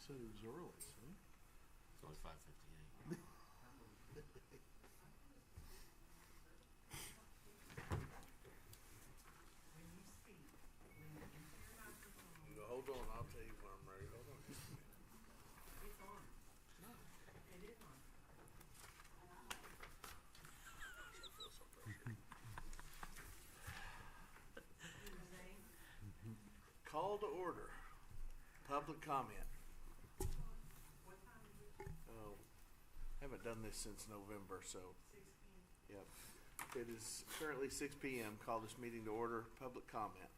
said it was early, see? It's only 5:58. Hold on, I'll tell you when I'm ready. Hold on just a minute. It's on. No. It is on. I feel so frustrated. Call to order. Public comment. What time is it? Oh, haven't done this since November, so 6 p.m. yep. It is currently 6 p.m. Call this meeting to order. Public comment.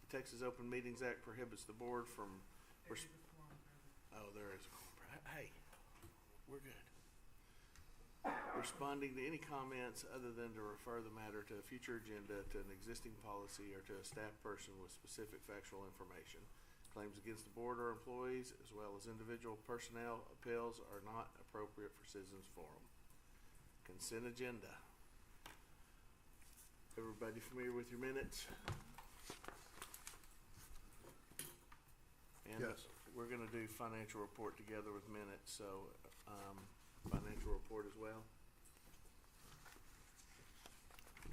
The Texas Open Meetings Act prohibits the board from. There is a quorum present. Oh, there is. Hey, we're good. Responding to any comments other than to refer the matter to a future agenda, to an existing policy, or to a staff person with specific factual information. Claims against the board or employees, as well as individual personnel appeals, are not appropriate for citizens forum. Consent agenda. Everybody familiar with your minutes? And Yes. we're gonna do financial report together with minutes, so, financial report as well.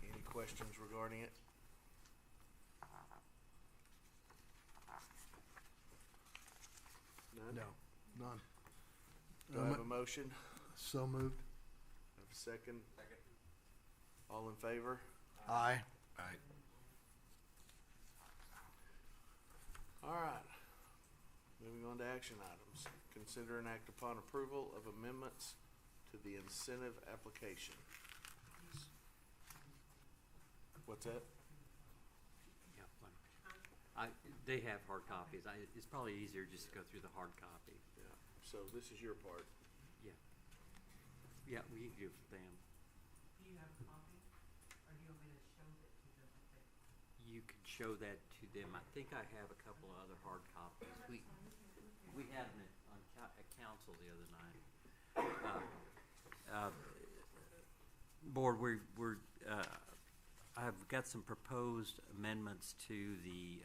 Any questions regarding it? None? No, none. Do I have a motion? So moved. Have a second? Second. All in favor? Aye. Aye. All right. Moving on to action items. Consider and act upon approval of amendments to the incentive application. What's that? Yeah, fine. They have hard copies. It's probably easier just to go through the hard copy. Yeah. So this is your part. Yeah. Yeah, we can give them. Do you have a copy? Or do you want me to show that to them? Okay. You could show that to them. I think I have a couple of other hard copies. We had them at council the other night. Board, I've got some proposed amendments to the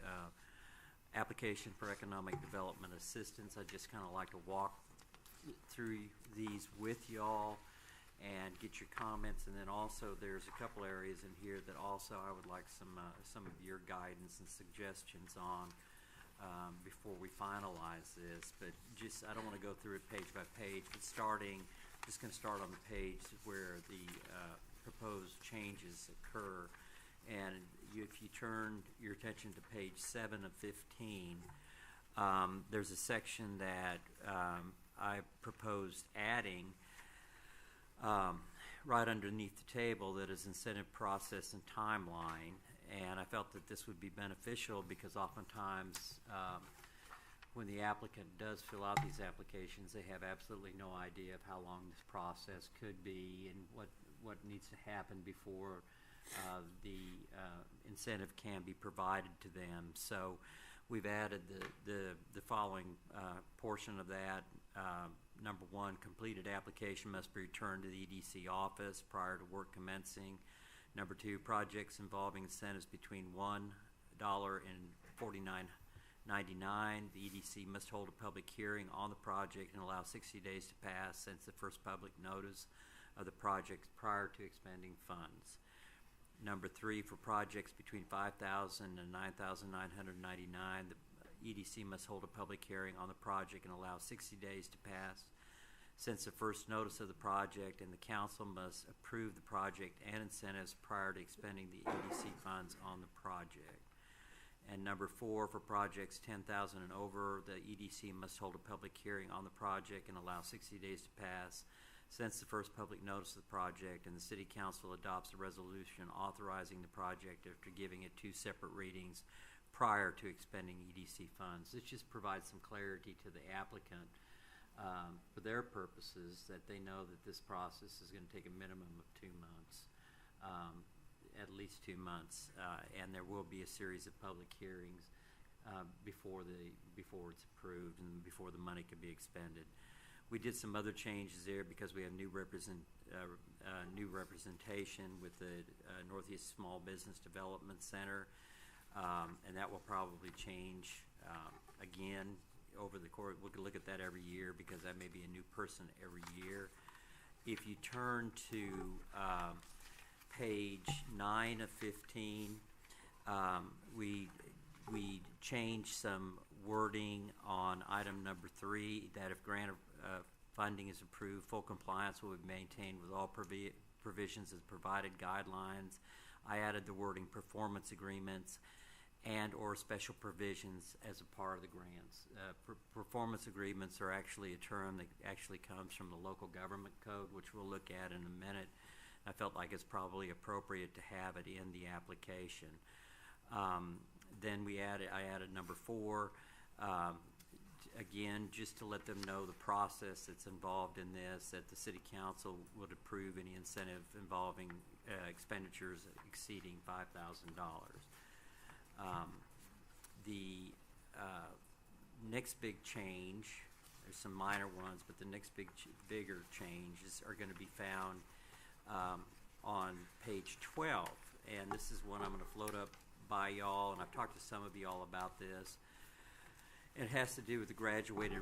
application for economic development assistance. I'd just kind of like to walk through these with y'all and get your comments, and then also there's a couple areas in here that also I would like some of your guidance and suggestions on before we finalize this. But just, I don't want to go through it page by page, but just going to start on the page where the proposed changes occur. And if you turn your attention to page 7 of 15, there's a section that I proposed adding right underneath the table that is incentive process and timeline. And I felt that this would be beneficial because oftentimes when the applicant does fill out these applications, they have absolutely no idea of how long this process could be and what needs to happen before the incentive can be provided to them. So we've added the following portion of that. Number 1, completed application must be returned to the EDC office prior to work commencing. Number 2, projects involving incentives between $1 and $49.99. The EDC must hold a public hearing on the project and allow 60 days to pass since the first public notice of the project prior to expending funds. Number 3, for projects between $5,000 and $9,999, the EDC must hold a public hearing on the project and allow 60 days to pass since the first notice of the project, and the council must approve the project and incentives prior to expending the EDC funds on the project. And number 4, for projects $10,000 and over, the EDC must hold a public hearing on the project and allow 60 days to pass since the first public notice of the project, and the City Council adopts a resolution authorizing the project after giving it 2 separate readings prior to expending EDC funds. This just provides some clarity to the applicant for their purposes, that they know that this process is going to take a minimum of 2 months, at least 2 months, and there will be a series of public hearings before it's approved and before the money can be expended. We did some other changes there because we have new representation with the Northeast Small Business Development Center, and that will probably change again over the course, we could look at that every year because that may be a new person every year. If you turn to page 9 of 15, we changed some wording on item number 3, that if grant funding is approved, full compliance will be maintained with all provisions as provided guidelines. I added the wording performance agreements and or special provisions as a part of the grants. Performance agreements are actually a term that actually comes from the local government code, which we'll look at in a minute. I felt like it's probably appropriate to have it in the application. Then I added number 4, again, just to let them know the process that's involved in this, that the City Council would approve any incentive involving expenditures exceeding $5,000. The next big change, there's some minor ones, but the next bigger changes are going to be found on page 12, and this is one I'm going to float up by y'all, and I've talked to some of y'all about this. It has to do with the graduated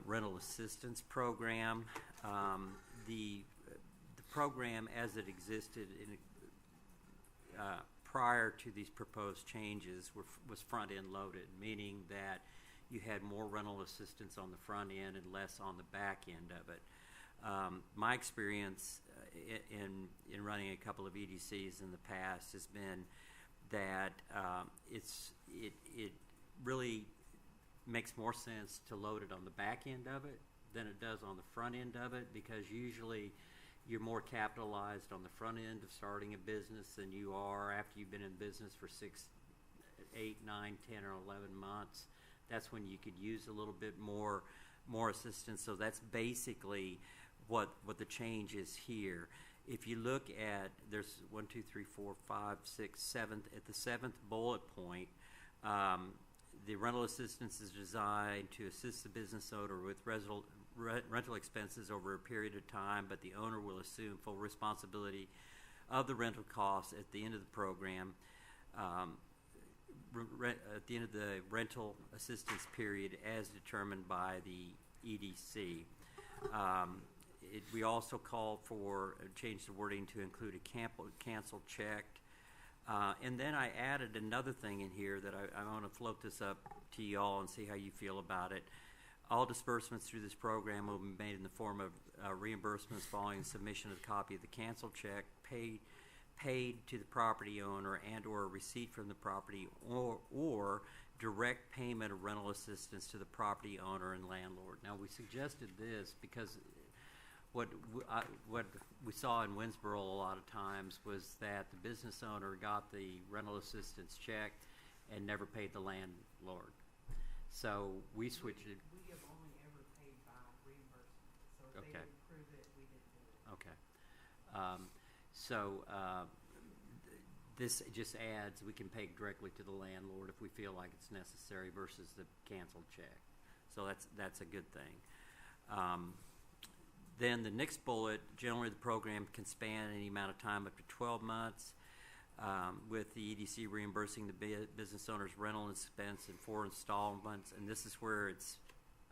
rental assistance program. The program as it existed prior to these proposed changes was front-end loaded, meaning that you had more rental assistance on the front end and less on the back end of it. My experience in running a couple of EDCs in the past has been that it really makes more sense to load it on the back end of it than it does on the front end of it, because usually you're more capitalized on the front end of starting a business than you are after you've been in business for 6, 8, 9, 10, or 11 months. That's when you could use a little bit more assistance. So that's basically what the change is here. If you look at, there's 1, 2, 3, 4, 5, 6, 7. At the 7th bullet point, the rental assistance is designed to assist the business owner with rental expenses over a period of time, but the owner will assume full responsibility of the rental costs at the end of the program, at the end of the rental assistance period as determined by the EDC. We also called for change the wording to include a cancel check. And then I added another thing in here that I want to float this up to y'all and see how you feel about it. All disbursements through this program will be made in the form of reimbursements following the submission of a copy of the cancel check paid to the property owner and or a receipt from the property or direct payment of rental assistance to the property owner and landlord. Now, we suggested this because what we saw in Winsboro a lot of times was that the business owner got the rental assistance check and never paid the landlord. So we switched it. We have only ever paid by reimbursement. So if they didn't approve it, we didn't do it. Okay. This just adds, we can pay directly to the landlord if we feel like it's necessary versus the canceled check. So that's a good thing. Then the next bullet, generally the program can span any amount of time up to 12 months, with the EDC reimbursing the business owner's rental expense in 4 installments. And this is where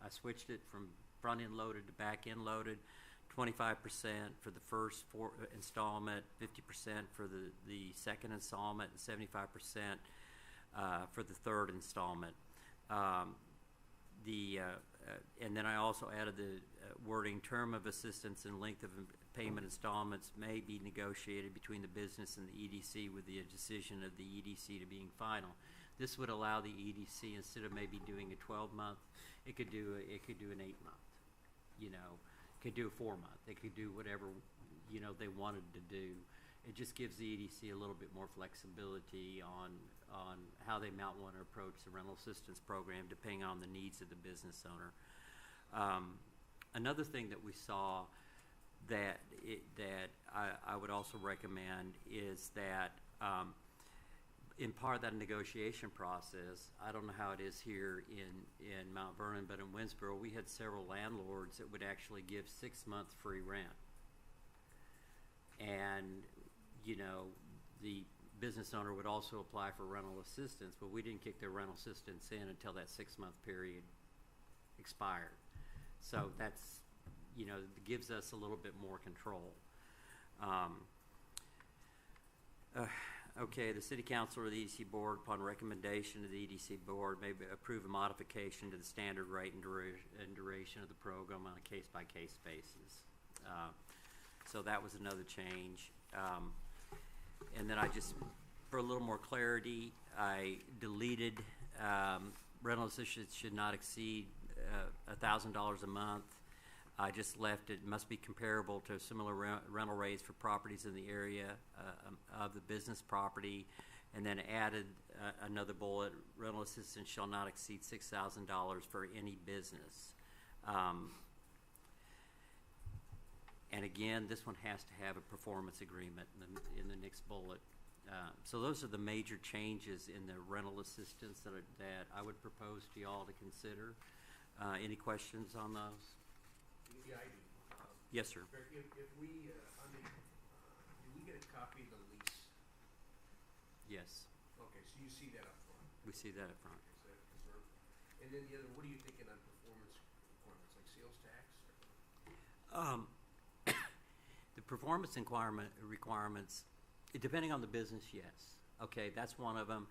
I switched it from front-end loaded to back-end loaded. 25% for the first 4 installment, 50% for the second installment, and 75% for the third installment. And then I also added the wording, term of assistance and length of payment installments may be negotiated between the business and the EDC with the decision of the EDC to being final. This would allow the EDC, instead of maybe doing a 12-month, it could do an 8-month, could do a 4-month. They could do whatever, they wanted to do. It just gives the EDC a little bit more flexibility on how they might want to approach the rental assistance program depending on the needs of the business owner. Another thing that we saw that I would also recommend is that in part of that negotiation process, I don't know how it is here in Mount Vernon, but in Winsboro, we had several landlords that would actually give 6-month free rent. And, the business owner would also apply for rental assistance, but we didn't kick their rental assistance in until that 6-month period expired. So that's, gives us a little bit more control. Okay, the City Council or the EDC Board, upon recommendation of the EDC Board, may approve a modification to the standard rate and duration of the program on a case-by-case basis. So that was another change. And then I just, for a little more clarity, I deleted rental assistance should not exceed $1,000 a month. I just left it must be comparable to similar rental rates for properties in the area of the business property, and then added another bullet: rental assistance shall not exceed $6,000 for any business. And again, this one has to have a performance agreement in the next bullet. So those are the major changes in the rental assistance that I would propose to y'all to consider. Any questions on those? Yeah, I do. Yes, sir. If we, do we get a copy of the lease? Yes, Okay, so you see that up front. we see that up front. Okay, so that's confirmed. And then the other, what are you thinking on performance requirements, like sales tax? The performance requirements, depending on the business, yes. Okay, that's one of them.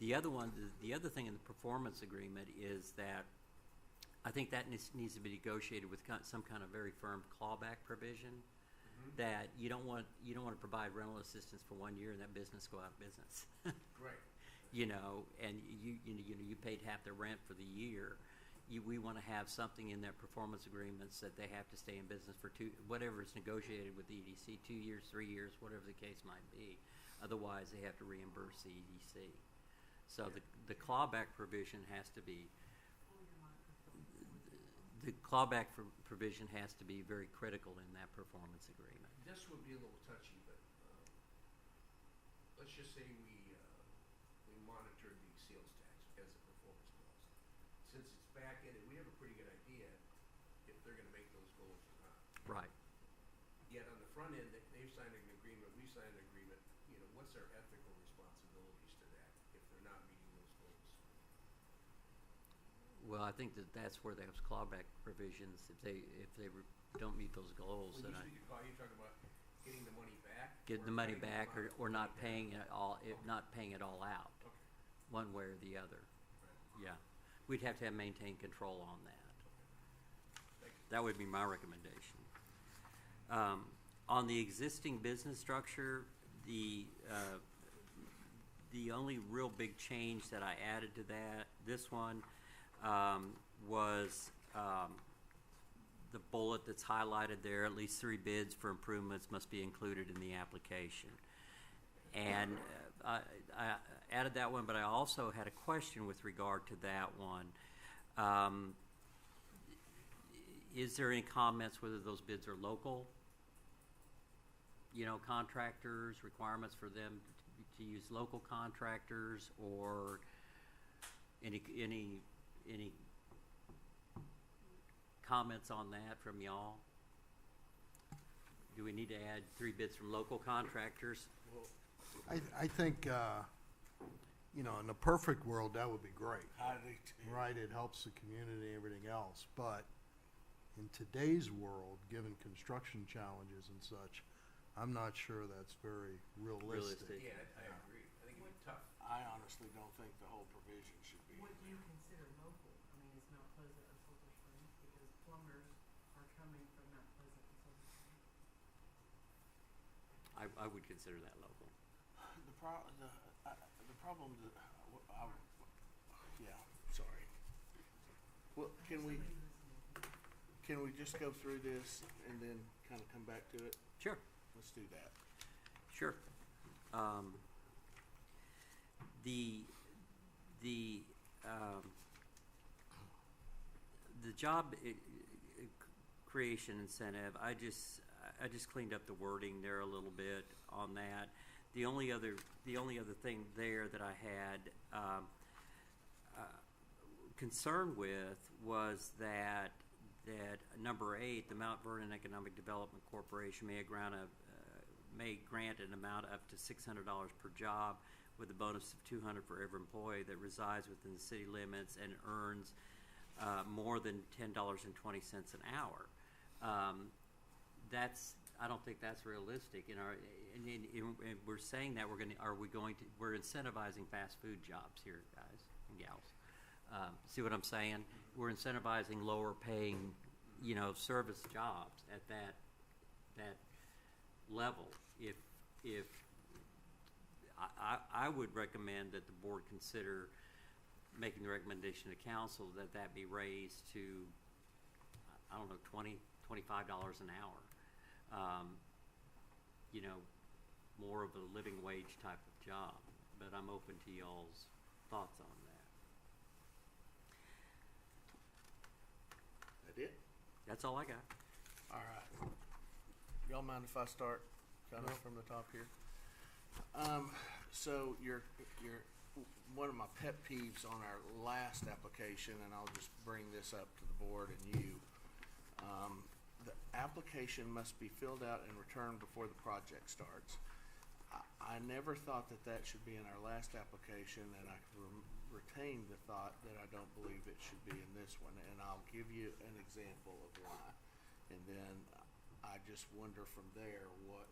The other one, the other thing in the performance agreement is that I think that needs to be negotiated with some kind of very firm clawback provision. Mm-hmm. That you don't want to provide rental assistance for 1 year and that business go out of business. Right. And you paid half the rent for the year. We want to have something in their performance agreements that they have to stay in business for whatever is negotiated with the EDC, 2 years, 3 years, whatever the case might be. Otherwise, they have to reimburse the EDC. So the clawback provision has to be. The clawback provision has to be very critical in that performance agreement. This would be a little touchy, but let's just say we monitored the sales tax as a performance clause. Since it's back in it, we have a pretty good idea if they're going to make those goals or not. Right. Yet on the front end, they've signed an agreement, we signed an agreement. What's our ethical responsibilities to that if they're not meeting those goals? Well, I think that's where those clawback provisions, if they don't meet those goals, When then you talking about getting the money back? get the money back or not paying it all, not paying it all out, Okay. one way or the other. Right. Yeah, we'd have to maintain control on that. Thank you. That would be my recommendation. On the existing business structure, the only real big change that I added to this one was the bullet that's highlighted there: at least 3 bids for improvements must be included in the application. And I added that one, but I also had a question with regard to that one. Is there any comments whether those bids are local? Contractors, requirements for them to use local contractors, or any comments on that from y'all? Do we need to add 3 bids from local contractors? I think, in a perfect world, that would be great. I do too. Right, it helps the community and everything else, but in today's world, given construction challenges and such, I'm not sure that's very realistic. Yeah, I agree. I think it'd be tough. I honestly don't think the whole provision should be. What do you consider local? I mean, is Mount Pleasant or Silver Spring? Because plumbers are coming from Mount Pleasant and Silver Spring. I would consider that local. The problem, yeah, sorry. Well, can we just go through this and then kind of come back to it? Sure. Let's do that. Sure. The job creation incentive, I just cleaned up the wording there a little bit on that. The only other thing there that I had concern with was that number 8, the Mount Vernon Economic Development Corporation may grant an amount up to $600 per job, with a bonus of $200 for every employee that resides within the city limits and earns more than $10.20 an hour. I don't think that's realistic. And we're saying that we're incentivizing fast food jobs here, guys and gals. See what I'm saying? We're incentivizing lower paying, service jobs at that level. If I would recommend that the board consider making the recommendation to council that be raised to, I don't know, $25 an hour. More of a living wage type of job, but I'm open to y'all's thoughts on that. That it? That's all I got. All right. Y'all mind if I start kind of from the top here? So you're one of my pet peeves on our last application, and I'll just bring this up to the board and you. The application must be filled out and returned before the project starts. I never thought that should be in our last application, and I retain the thought that I don't believe it should be in this one, and I'll give you an example of why. And then I just wonder from there what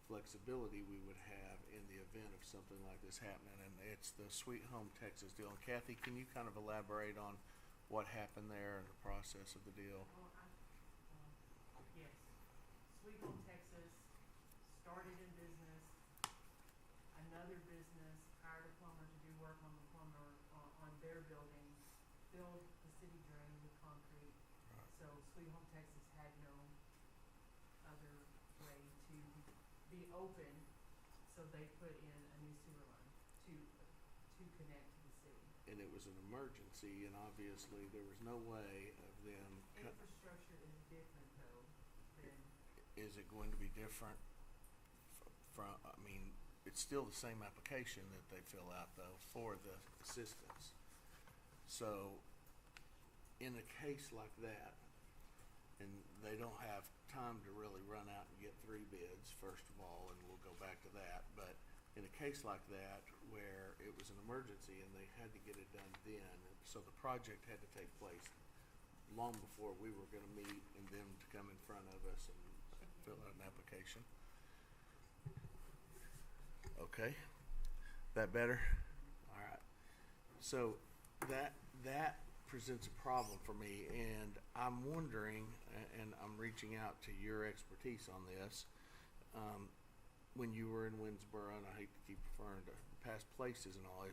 flexibility we would have in the event of something like this happening, and it's the Sweet Home Texas deal. And Kathy, can you kind of elaborate on what happened there and the process of the deal? Yes. Sweet Home Texas started in business. Another business hired a plumber to do work on their building, filled the city drain with concrete. Right. So Sweet Home Texas had no other way to be open, so they put in a new sewer line to connect to the city. And it was an emergency, and obviously there was no way of them. Infrastructure is different though than. Is it going to be different from? I mean, it's still the same application that they fill out though for the assistance. So, in a case like that, and they don't have time to really run out and get 3 bids, first of all, and we'll go back to that, but in a case like that where it was an emergency and they had to get it done then, so the project had to take place long before we were gonna meet and them to come in front of us and fill out an application. Okay, that better? All right. So that presents a problem for me, and I'm wondering, and I'm reaching out to your expertise on this. When you were in Winsboro, and I hate to keep referring to past places and all,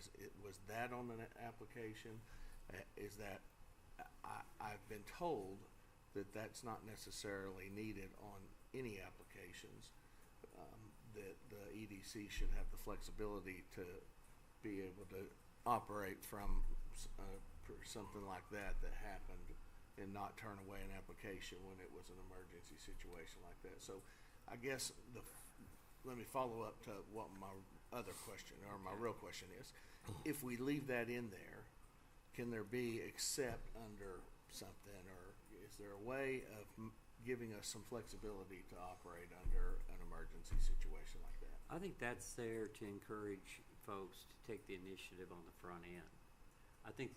was that on an application? Is that I've been told that that's not necessarily needed on any applications. That the EDC should have the flexibility to be able to operate from something like that happened and not turn away an application when it was an emergency situation like that. So I guess let me follow up to what my other question, or my real question is. If we leave that in there, can there be except under something, or is there a way of giving us some flexibility to operate under an emergency situation like that? I think that's there to encourage folks to take the initiative on the front end. I think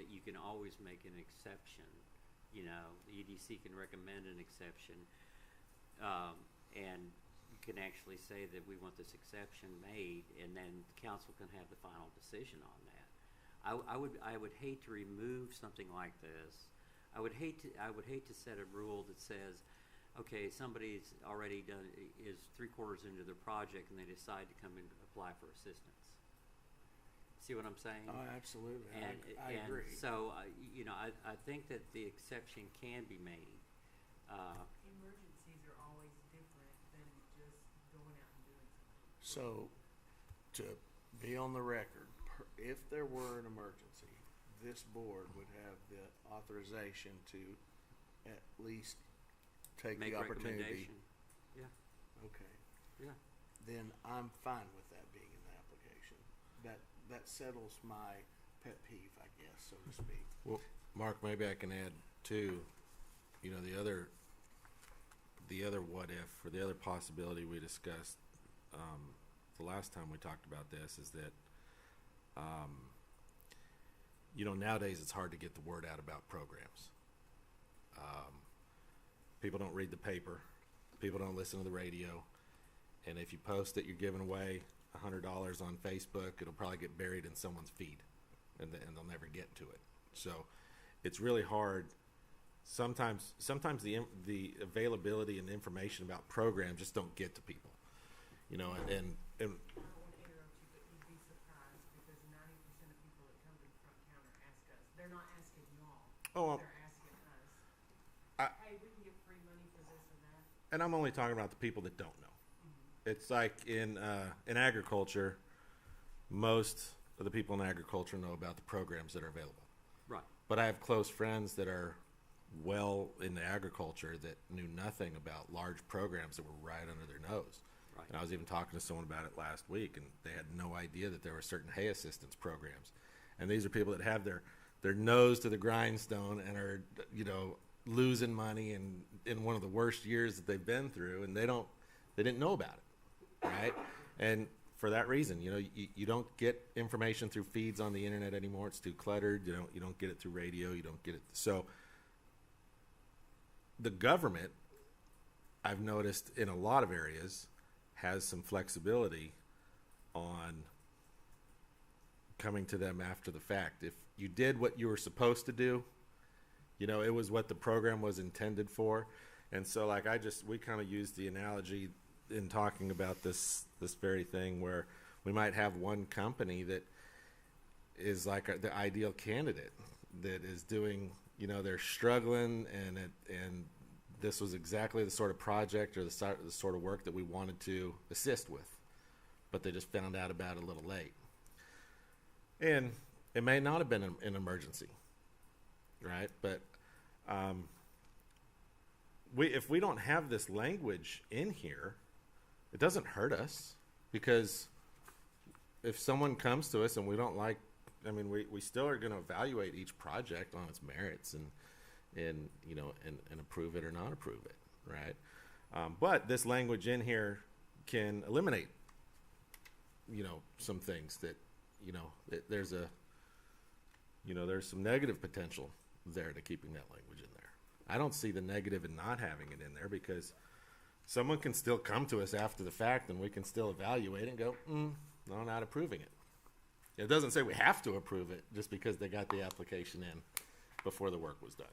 that you can always make an exception. The EDC can recommend an exception, and you can actually say that we want this exception made, and then the council can have the final decision on that. I would hate to remove something like this. I would hate to set a rule that says, okay, somebody's already is 3/4 into their project and they decide to come and apply for assistance. See what I'm saying? Oh, absolutely. I And agree. so, I think that the exception can be made. Emergencies are always different than just going out and doing something. So, to be on the record, if there were an emergency, this board would have the authorization to at least take Make the opportunity. recommendation. Yeah, Okay. yeah. Then I'm fine with that being in the application. That settles my pet peeve, I guess, so to speak. Well, Mark, maybe I can add too, the other what if, or the other possibility we discussed the last time we talked about this is that you know, nowadays it's hard to get the word out about programs. People don't read the paper. People don't listen to the radio. And if you post that you're giving away $100 on Facebook, it'll probably get buried in someone's feed, and they'll never get to it. So it's really hard. Sometimes the availability and information about programs just don't get to people, you know, and I don't want to interrupt you, but you'd be surprised because 90% of people that come to the front counter ask us. They're not asking y'all. Oh, They're asking us. I- Hey, we can get free money for this or that. and I'm only talking about the people that don't know. It's like in agriculture, most of the people in agriculture know about the programs that are available. Right. But I have close friends that are well into agriculture that knew nothing about large programs that were right under their nose. Right. And I was even talking to someone about it last week, and they had no idea that there were certain hay assistance programs. And these are people that have their nose to the grindstone and are, you know, losing money and in one of the worst years that they've been through, and they didn't know about it. Right? And for that reason, you know, you don't get information through feeds on the internet anymore. It's too cluttered. You don't get it through radio. You don't get it. So the government, I've noticed in a lot of areas, has some flexibility on coming to them after the fact. If you did what you were supposed to do, you know, it was what the program was intended for. And so like we kind of used the analogy in talking about this very thing where we might have one company that is like the ideal candidate that is doing, you know, they're struggling, and this was exactly the sort of project or the sort of work that we wanted to assist with, but they just found out about it a little late. And it may not have been an emergency, right? But if we don't have this language in here, it doesn't hurt us, because if someone comes to us and we don't like, I mean, we still are going to evaluate each project on its merits and you know, and approve it or not approve it, right? But this language in here can eliminate, you know, some things that, you know, there's some negative potential there to keeping that language in there. I don't see the negative in not having it in there, because someone can still come to us after the fact and we can still evaluate it and go, no, not approving it. It doesn't say we have to approve it just because they got the application in before the work was done,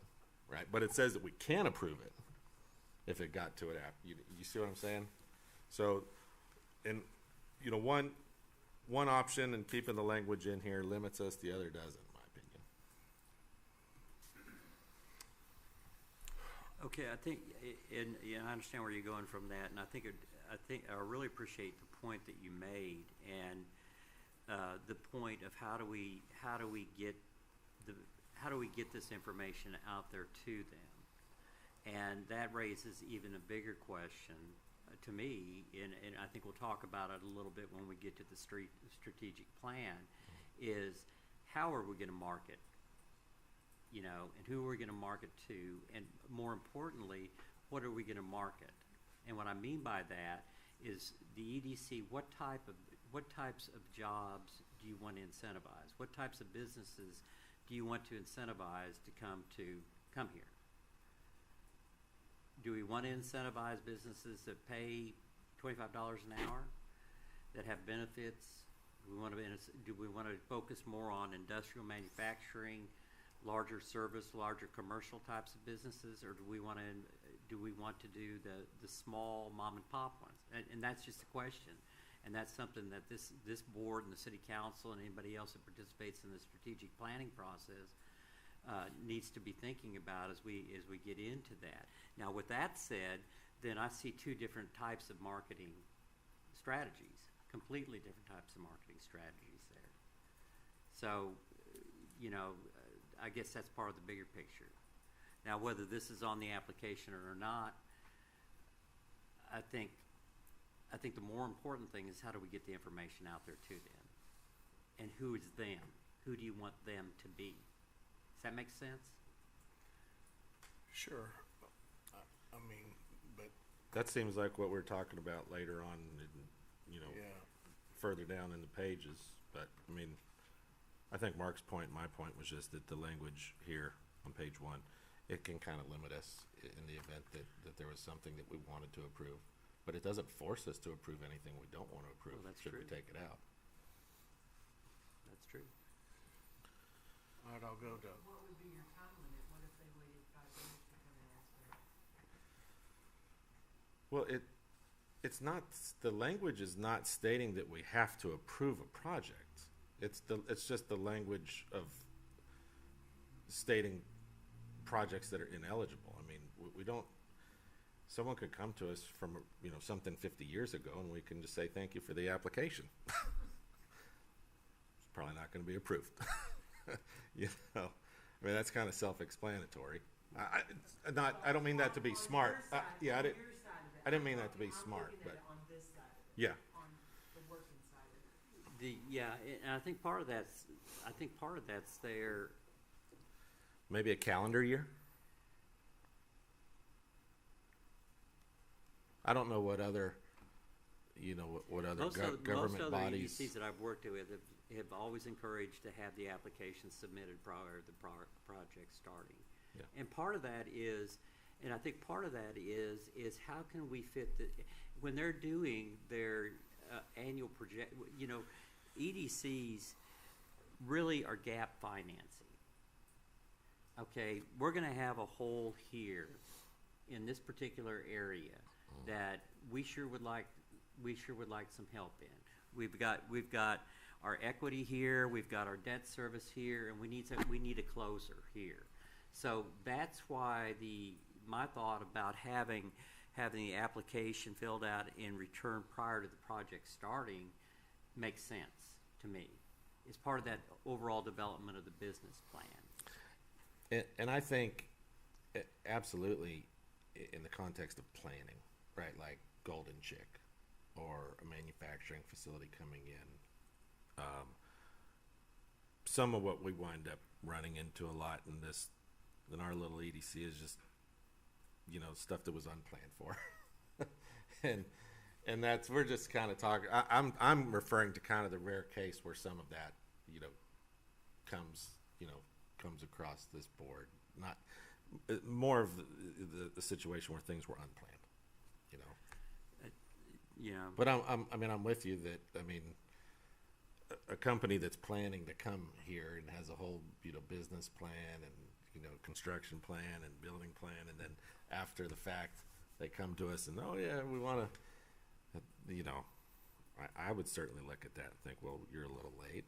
right? But it says that we can approve it if it got to it after. You see what I'm saying? So, and, you know, one option in keeping the language in here limits us, the other doesn't, in my opinion. Okay, I think, and I understand where you're going from that, and I think I really appreciate the point that you made, and the point of how do we get this information out there to them, and that raises even a bigger question to me, and I think we'll talk about it a little bit when we get to the strategic plan, is how are we going to market? You know, and who are we going to market to, and more importantly, what are we going to market? And what I mean by that is the EDC. What types of jobs do you want to incentivize? What types of businesses do you want to incentivize to come here? Do we want to incentivize businesses that pay $25 an hour, that have benefits? Do we want to focus more on industrial manufacturing, larger service, larger commercial types of businesses, or do we want to do the small mom and pop ones? And that's just a question, and that's something that this board and the city council and anybody else that participates in the strategic planning process needs to be thinking about as we get into that. Now, with that said, then I see two different types of marketing strategies, completely different types of marketing strategies there. So, you know, I guess that's part of the bigger picture. Now, whether this is on the application or not, I think the more important thing is how do we get the information out there to them, and who is them? Who do you want them to be? Does that make sense? Sure. I mean, but That seems like what we're talking about later on, you know, yeah, further down in the pages. But I mean, I think Mark's point, my point was just that the language here on page 1, it can kind of limit us in the event that there was something that we wanted to approve. But it doesn't force us to approve anything we don't want to approve, Well, that's should we true. take it out. That's true. All right, I'll go to, What would be your time limit? What if they waited 5 years to come and ask for it? Well, it's not, the language is not stating that we have to approve a project. It's just the language of stating projects that are ineligible. I mean, we don't, someone could come to us from, something 50 years ago, and we can just say, thank you for the application. It's probably not going to be approved. I mean, that's kind of self-explanatory. I don't mean that to be smart. I didn't mean that to be smart, but On this side of it. yeah. On the working side of it. And I think part of that's there. Maybe a calendar year? I don't know what other, what other government bodies. Most other EDCs that I've worked with have always encouraged to have the application submitted prior to the project starting. Yeah. And part of that is, and I think part of that is how can we fit when they're doing their annual project, EDCs really are gap financing. Okay, we're going to have a hole here in this particular area that we sure would like some help in. We've got our equity here, we've got our debt service here, and we need a closer here. So that's why my thought about having the application filled out and returned prior to the project starting makes sense to me. It's part of that overall development of the business plan. And I think absolutely in the context of planning, right? Like Golden Chick or a manufacturing facility coming in. Some of what we wind up running into a lot in our little EDC is just, stuff that was unplanned for. and that's, we're just kind of talking, I'm referring to kind of the rare case where some of that, comes across this board. Not more of the situation where things were unplanned, But I'm with you that, a company that's planning to come here and has a whole, business plan and, construction plan and building plan, and then after the fact, they come to us and, oh yeah, we want to, I would certainly look at that and think, well, you're a little late,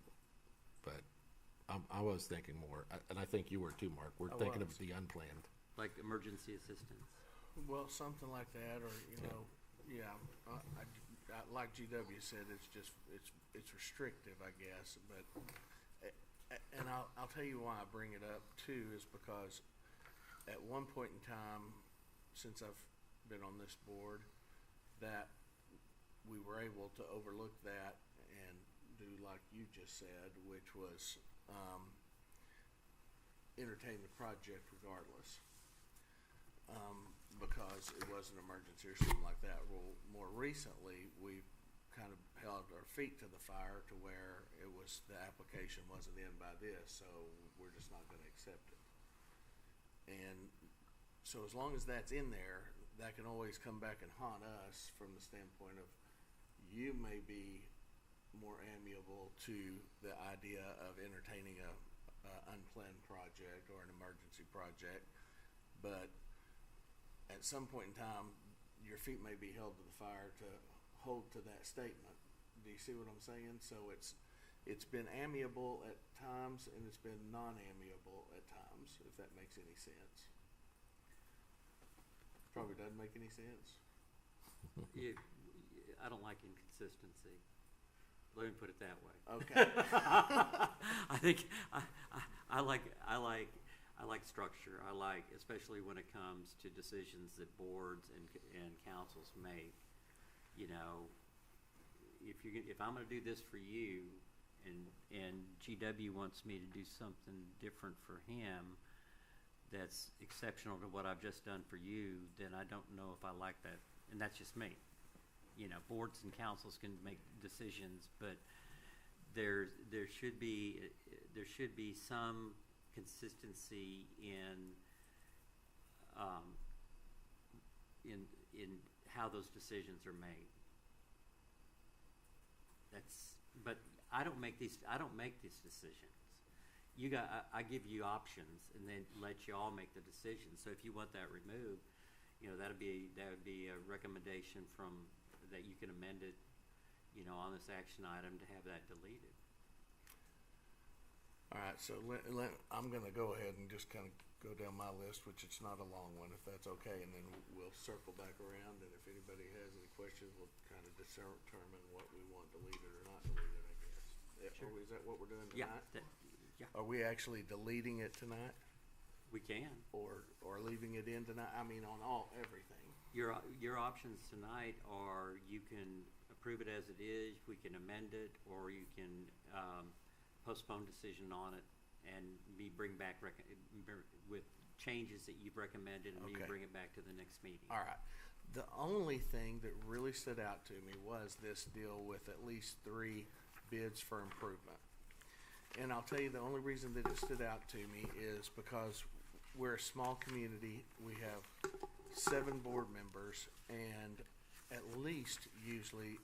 but I was thinking more, and I think you were too, Mark. We're thinking of the unplanned. Like emergency assistance. well, something like that, or, like GW said, it's restrictive, I guess, but, and I'll tell you why I bring it up too, is because at one point in time, since I've been on this board, that we were able to overlook that and do like you just said, which was entertain the project regardless, because it was an emergency or something like that. Well, more recently, we've kind of held our feet to the fire to where it was, the application wasn't in by this, so we're just not going to accept it. And so as long as that's in there, that can always come back and haunt us from the standpoint of, you may be more amiable to the idea of entertaining a unplanned project or an emergency project, but at some point in time, your feet may be held to the fire to hold to that statement. Do you see what I'm saying? So it's been amiable at times and it's been non-amiable at times, if that makes any sense. Probably doesn't make any sense. I don't like inconsistency. Let me put it that way. Okay. I think I like structure. I like, especially when it comes to decisions that boards and councils make. If I'm going to do this for you, and GW wants me to do something different for him, that's exceptional to what I've just done for you, then I don't know if I like that, and that's just me. Boards and councils can make decisions, but there should be there should be some consistency in how those decisions are made. But I don't make these decisions. I give you options and then let you all make the decision. So if you want that removed, that would be a recommendation that you can amend it, on this action item to have that deleted. All right, so I'm gonna go ahead and just kind of go down my list, which it's not a long one, if that's okay, and then we'll circle back around, and if anybody has any questions, we'll kind of determine what we want deleted or not deleted, I guess. Sure. Is that what we're doing Yeah, tonight? yeah, Are we actually deleting it tonight, we can. or leaving it in tonight? I mean, on everything. Your options tonight are you can approve it as it is, we can amend it, or you can postpone decision on it and bring back with changes that you've recommended, and Okay. bring it back to the next meeting. All right. The only thing that really stood out to me was this deal with at least 3 bids for improvement. And I'll tell you, the only reason that it stood out to me is because we're a small community. We have 7 board members, and at least usually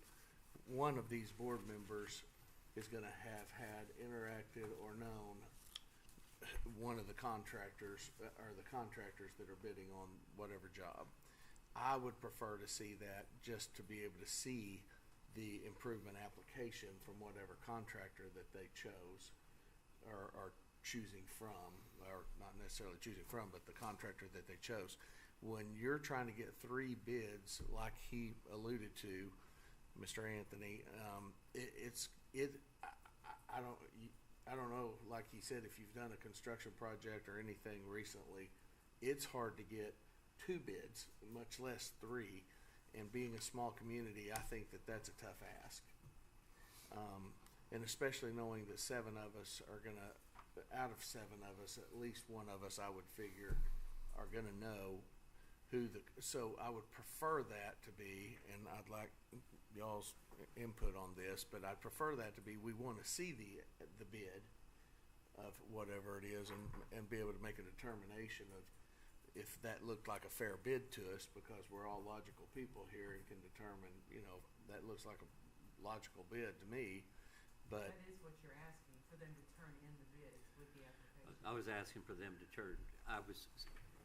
one of these board members is gonna have had interacted or known one of the contractors, or the contractors that are bidding on whatever job. I would prefer to see that, just to be able to see the improvement application from whatever contractor that they chose or choosing from, or not necessarily choosing from, but the contractor that they chose. When you're trying to get 3 bids, like he alluded to, Mr. Anthony, I don't know, like he said, if you've done a construction project or anything recently, it's hard to get 2 bids, much less 3. And being a small community, I think that that's a tough ask. And especially knowing that 7 of us are gonna, out of 7 of us, at least one of us, I would figure, are gonna know so I would prefer that to be, and I'd like y'all's input on this, but I'd prefer that to be, we wanna see the bid of whatever it is, and be able to make a determination of if that looked like a fair bid to us, because we're all logical people here and can determine, that looks like a logical bid to me, but. That is what you're asking, for them to turn in the bids with the application. I was asking for them to I was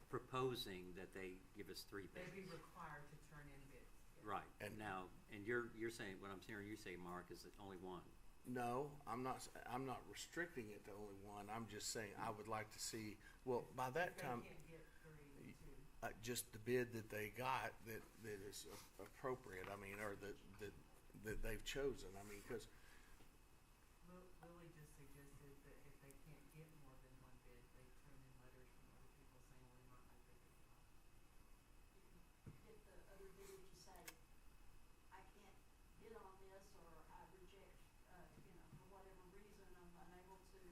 proposing that they give us 3 bids. They'd be required to turn in bids. Yes. Right, And- and you're saying, what I'm hearing you say, Mark, is that only 1. No, I'm not restricting it to only 1. I'm just saying I would like to see, well, by that They time, can't get 3 or 2. just the bid that they got that is appropriate, I mean, or that they've chosen, I mean, because. Lily just suggested that if they can't get more than 1 bid, they turn in letters from other people saying we're not gonna pick it up. Get the other bidder to say, I can't bid on this, or I reject, for whatever reason, I'm unable to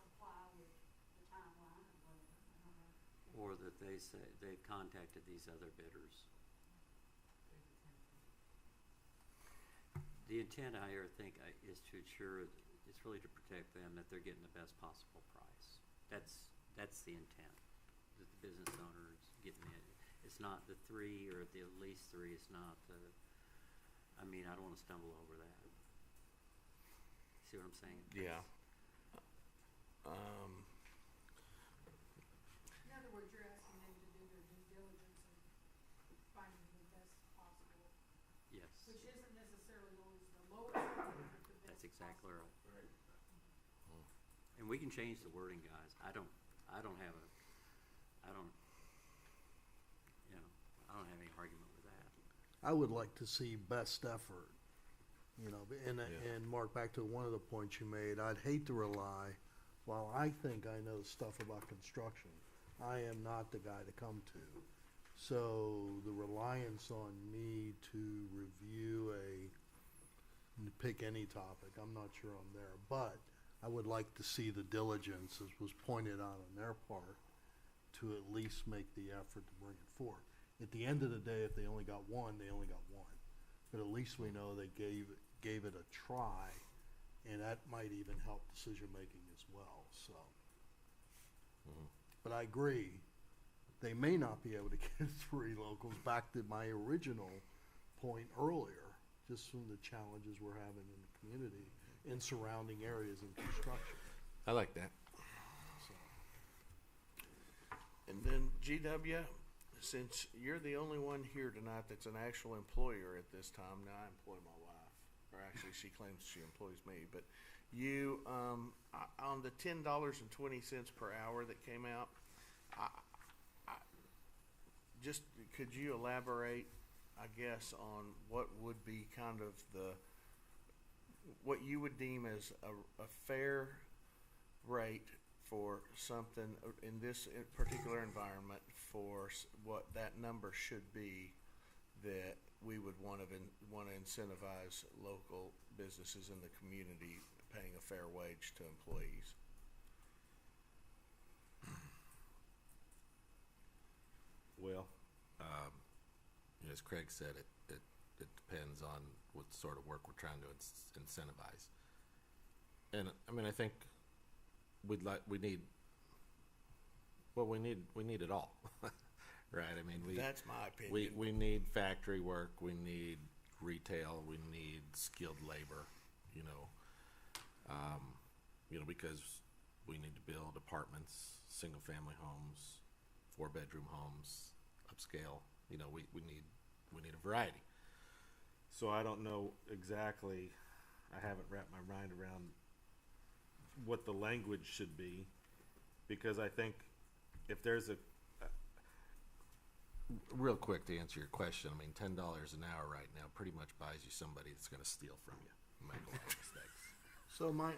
comply with the timeline or whatever, I don't know. Or that they say they've contacted these other bidders. There's a tendency. The intent is to ensure, it's really to protect them, that they're getting the best possible price. That's the intent, that the business owner is getting it. It's not the 3 or the at least 3, it's not I don't wanna stumble over that. See what I'm saying? Yeah. In other words, you're asking them to do their due diligence and finding the best possible, Yes, which isn't necessarily always the lowest, but the best that's exactly possible. right. Right. And we can change the wording, guys. I don't have any argument with that. I would like to see best effort, and Mark, back to one of the points you made, I'd hate to rely, while I think I know stuff about construction, I am not the guy to come to. So the reliance on me to review pick any topic, I'm not sure I'm there, but I would like to see the diligence, as was pointed out on their part, to at least make the effort to bring it forward. At the end of the day, if they only got 1, they only got 1. But at least we know they gave it a try And that might even help decision-making as well, so. Mhm. But I agree, they may not be able to get 3 locals, back to my original point earlier, just from the challenges we're having in the community, in surrounding areas in construction, I like that. so. And then GW, since you're the only one here tonight that's an actual employer at this time, now I employ my wife, or actually she claims she employs me, but you, on the $10.20 per hour that came out, just, could you elaborate, I guess, on what would be kind of what you would deem as a fair rate for something in this particular environment for what that number should be that we would want to incentivize local businesses in the community paying a fair wage to employees? Well, as Craig said, it depends on what sort of work we're trying to incentivize. And I mean, I think we need it all, right? I mean, That's my opinion. we need factory work, we need retail, we need skilled labor, because we need to build apartments, single family homes, 4-bedroom homes, upscale. We need a variety. So I don't know exactly. I haven't wrapped my mind around what the language should be, because I think if there's real quick to answer your question, I mean, $10 an hour right now pretty much buys you somebody that's going to steal from you and make a lot of mistakes. So my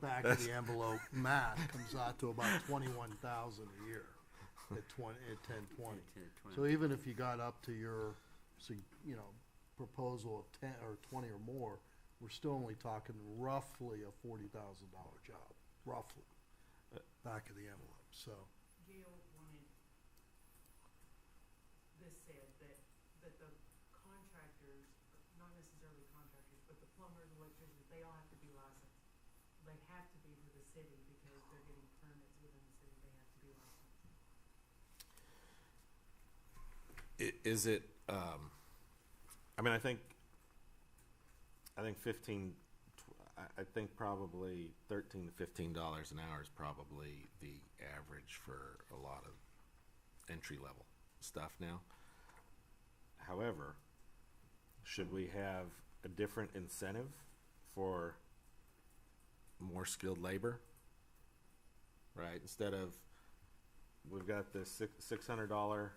back of the envelope math comes out to about 21,000 a year at 10/20. So even if you got up to your, proposal of 10 or 20 or more, we're still only talking roughly a $40,000 job, roughly, back of the envelope. So Gail wanted this said that the contractors, not necessarily contractors, but the plumbers, electricians, they all have to be licensed. They have to be for the city because they're getting permits within the city. They have to be licensed. Is it? I mean, I think 15. I think probably $13 to $15 an hour is probably the average for a lot of entry level stuff now. However, should we have a different incentive for more skilled labor? Right? Instead of, we've got this $600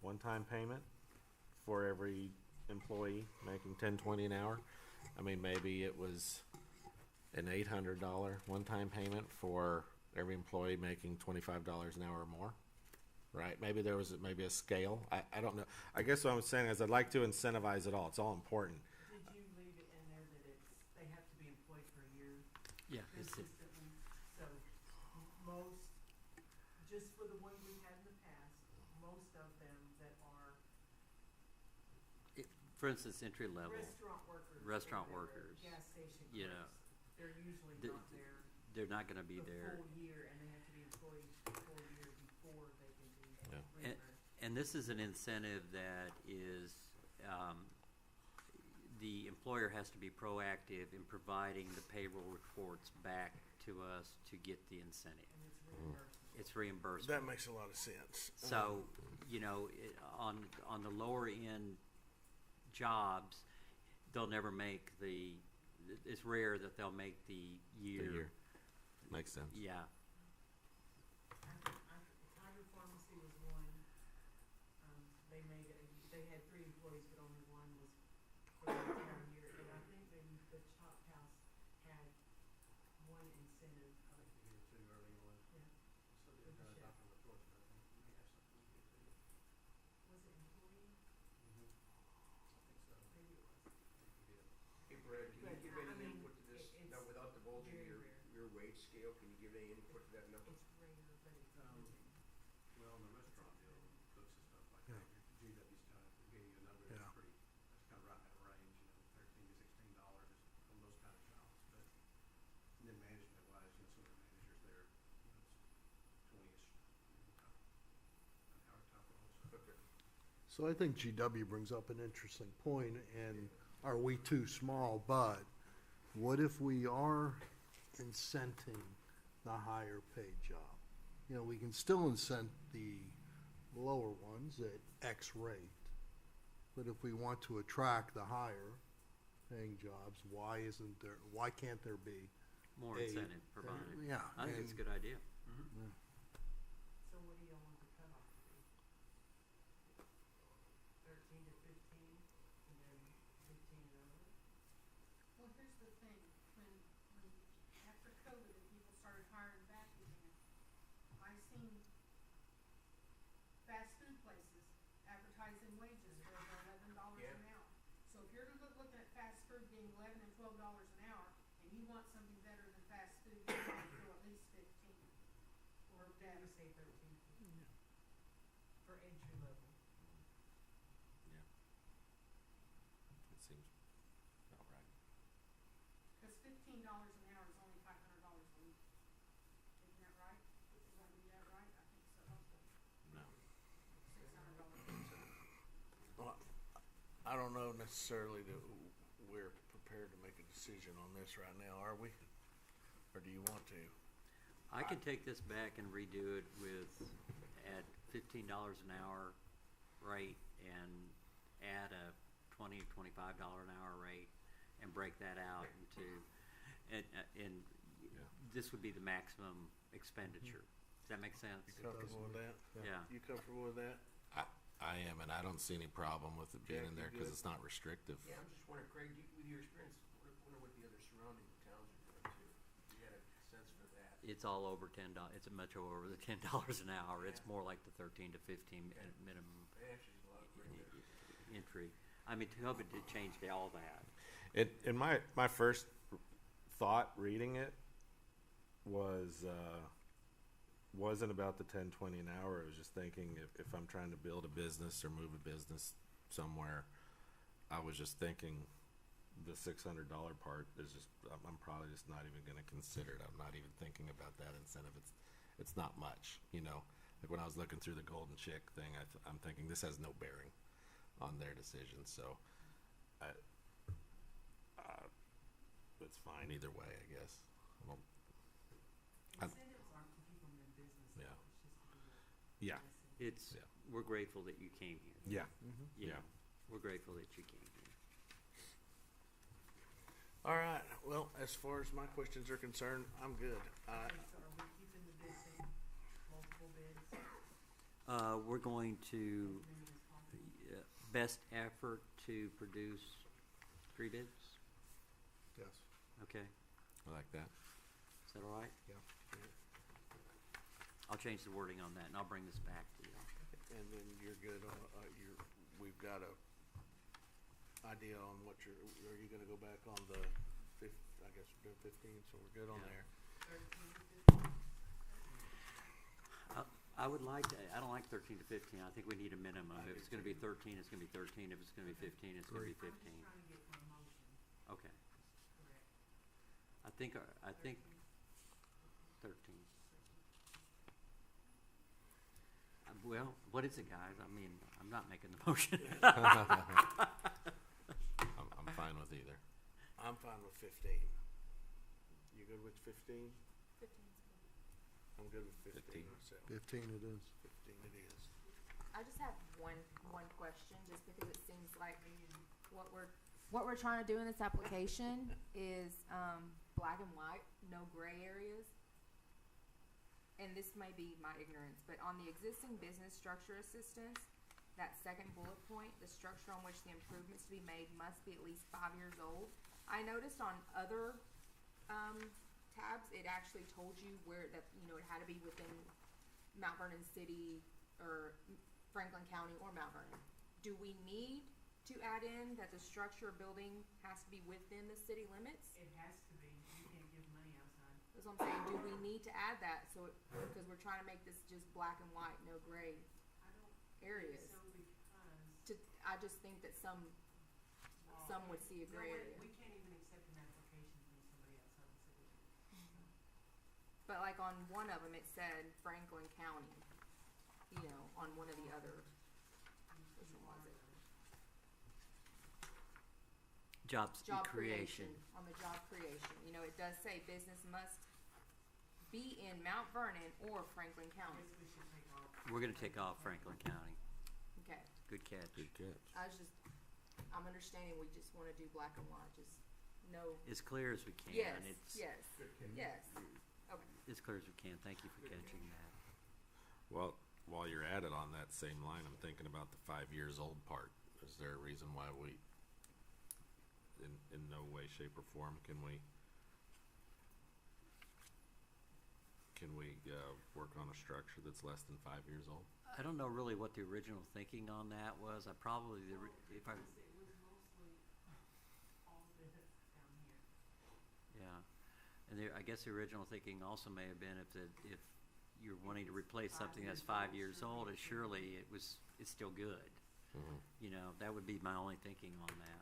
one-time payment for every employee making $10.20 an hour. I mean, maybe it was an $800 one-time payment for every employee making $25 an hour or more, right? Maybe there was a scale. I don't know. I guess what I'm saying is I'd like to incentivize it all. It's all important. Did you leave it in there that they have to be employed for a year Yeah, it's it. consistently? So most, just for the ones we've had in the past, most of them that are For instance, entry level. restaurant workers, or workers, gas station you clerks, know, they're usually the- not there They're not going to be the there. full year, and they have to be employed the full year before they can be Yeah. reimbursed. And this is an incentive that is, the employer has to be proactive in providing the payroll reports back to us to get the incentive. And it's reimbursed. It's reimbursement. That makes a lot of sense. So, on the lower end jobs, they'll never make it's rare that they'll make the year. Makes sense. Yeah. Tiger Pharmacy was one, they had 3 employees, but only one was for the entire year, and I think maybe the Chop House had one incentive. Yeah. Was it employee? Maybe it was. Hey Brad, can you But give I any mean, input to this? it's Now, without divulging very your, rare. your wage scale, can you give any input to that number? It's rare, but it's Well, in the restaurant deal, cooks and stuff like that, your GW's kind of gave you a number Yeah. that's kind of right in that range, $13 to $16 on those kind of jobs. But So I think GW brings up an interesting point, and are we too small? But what if we are incenting the higher paid job? You know, we can still incent the lower ones at X rate, but if we want to attract the higher paying jobs, why can't there be More a- incentive provided. Yeah. I think it's a and- good idea. So what do y'all want the cutoff to be? 13 to 15, and then 15 and over? Well, here's the thing, when, after COVID and people started hiring back again, I seen fast food places advertising wages for over $11 Yeah. an hour. So if you're looking at fast food being $11 and $12 an hour, and you want something better than fast food, you have to go at least 15 or Or did better. we say 13, 15? For entry level? Yeah. It seems about right. Cause $15 an hour is only $500 a week. Isn't that right? Is that, be that right? I think so. No. $600. Well, I don't know necessarily that we're prepared to make a decision on this right now, are we? Or do you want to? I can take this back and redo it with, at $15 an hour rate and add a $20, $25 an hour rate and break that out into, and this would be the maximum expenditure. Does that make sense? You comfortable with that? Yeah. You comfortable with that? I am, and I don't see any problem with it being Jack, in you there because good? it's not restrictive. Yeah, I'm just wondering, Craig, with your experience, wonder what the other surrounding towns are doing too. You got a sense for that? It's all over $10. It's much over the $10 an hour. It's Yeah. more like the 13 to 15 minimum That actually is a lot greater. entry. I mean, COVID did change all that. In my first thought reading it wasn't about the 10, 20 an hour. I was just thinking if I'm trying to build a business or move a business somewhere, I was just thinking the $600 part is just, I'm probably just not even going to consider it. I'm not even thinking about that incentive. It's not much, you know. Like when I was looking through the Golden Chick thing, I'm thinking this has no bearing on their decision. So it's fine either way, I guess. Incentives aren't to keep them in business, Yeah. though, it's just to be a Yeah. It's, Yeah. we're grateful that you came here. Yeah. You Yeah. know, we're grateful that you came here. All right, well, as far as my questions are concerned, I'm good. Okay, so are we keeping the bid thing, multiple bids? We're going to, Agreement is possible? best effort to produce 3 bids, Yes. okay? I like that. Is that all right? Yeah. I'll change the wording on that and I'll bring this back to you. And then you're good on, we've got a idea on what are you gonna go back on the I guess we're doing 15, so we're good on Yeah. there. 13 to 15? I would like to, I don't like 13 to 15. I think we need a minimum. If it's gonna be 13, it's gonna be 13. If it's gonna be 15, it's gonna be I'm 15. just trying to get my motion Okay. correct. I think 13. Well, what is it, guys? I mean, I'm not making the motion. I'm fine with either. I'm fine with 15. You good with 15? 15's good. I'm good with 15 15. myself. 15 it is. 15 it is. I just have one question, just because it seems like what we're trying to do in this application is black and white, no gray areas. And this may be my ignorance, but on the existing business structure assistance, that second bullet point, the structure on which the improvements to be made must be at least 5 years old. I noticed on other tabs, it actually told you where that, you know, it had to be within Mount Vernon City or Franklin County or Mount Vernon. Do we need to add in that the structure or building has to be within the city limits? It has to be, you can't give money outside. That's what I'm saying. Do we need to add that? So, because we're trying to make this just black and white, no gray I don't areas. think so, because. I just think that some would see a No, gray wait, area. we can't even accept an application from somebody outside the city. But like on one of them, it said Franklin County, you know, on one of the other. Which one was Job creation, creation. on the job creation. You know, it does say business must be in Mount Vernon or Franklin County. Guess we should take off. We're gonna take off Franklin County. Okay, Good catch. Good catch. I'm understanding we just wanna do black and white, just no, As clear as we can. yes, It's yes, yes. Okay, as clear as we can. Thank you for catching that. Well, while you're at it on that same line, I'm thinking about the 5 years old part. Is there a reason why we, in no way, shape, or form, can we work on a structure that's less than 5 years old? I don't know really what the original thinking on that was. I probably, if I, It was mostly all this down here. yeah. And I guess the original thinking also may have been if you're wanting to replace something that's 5 years old, surely it's still good. Mhm. You know, that would be my only thinking on that.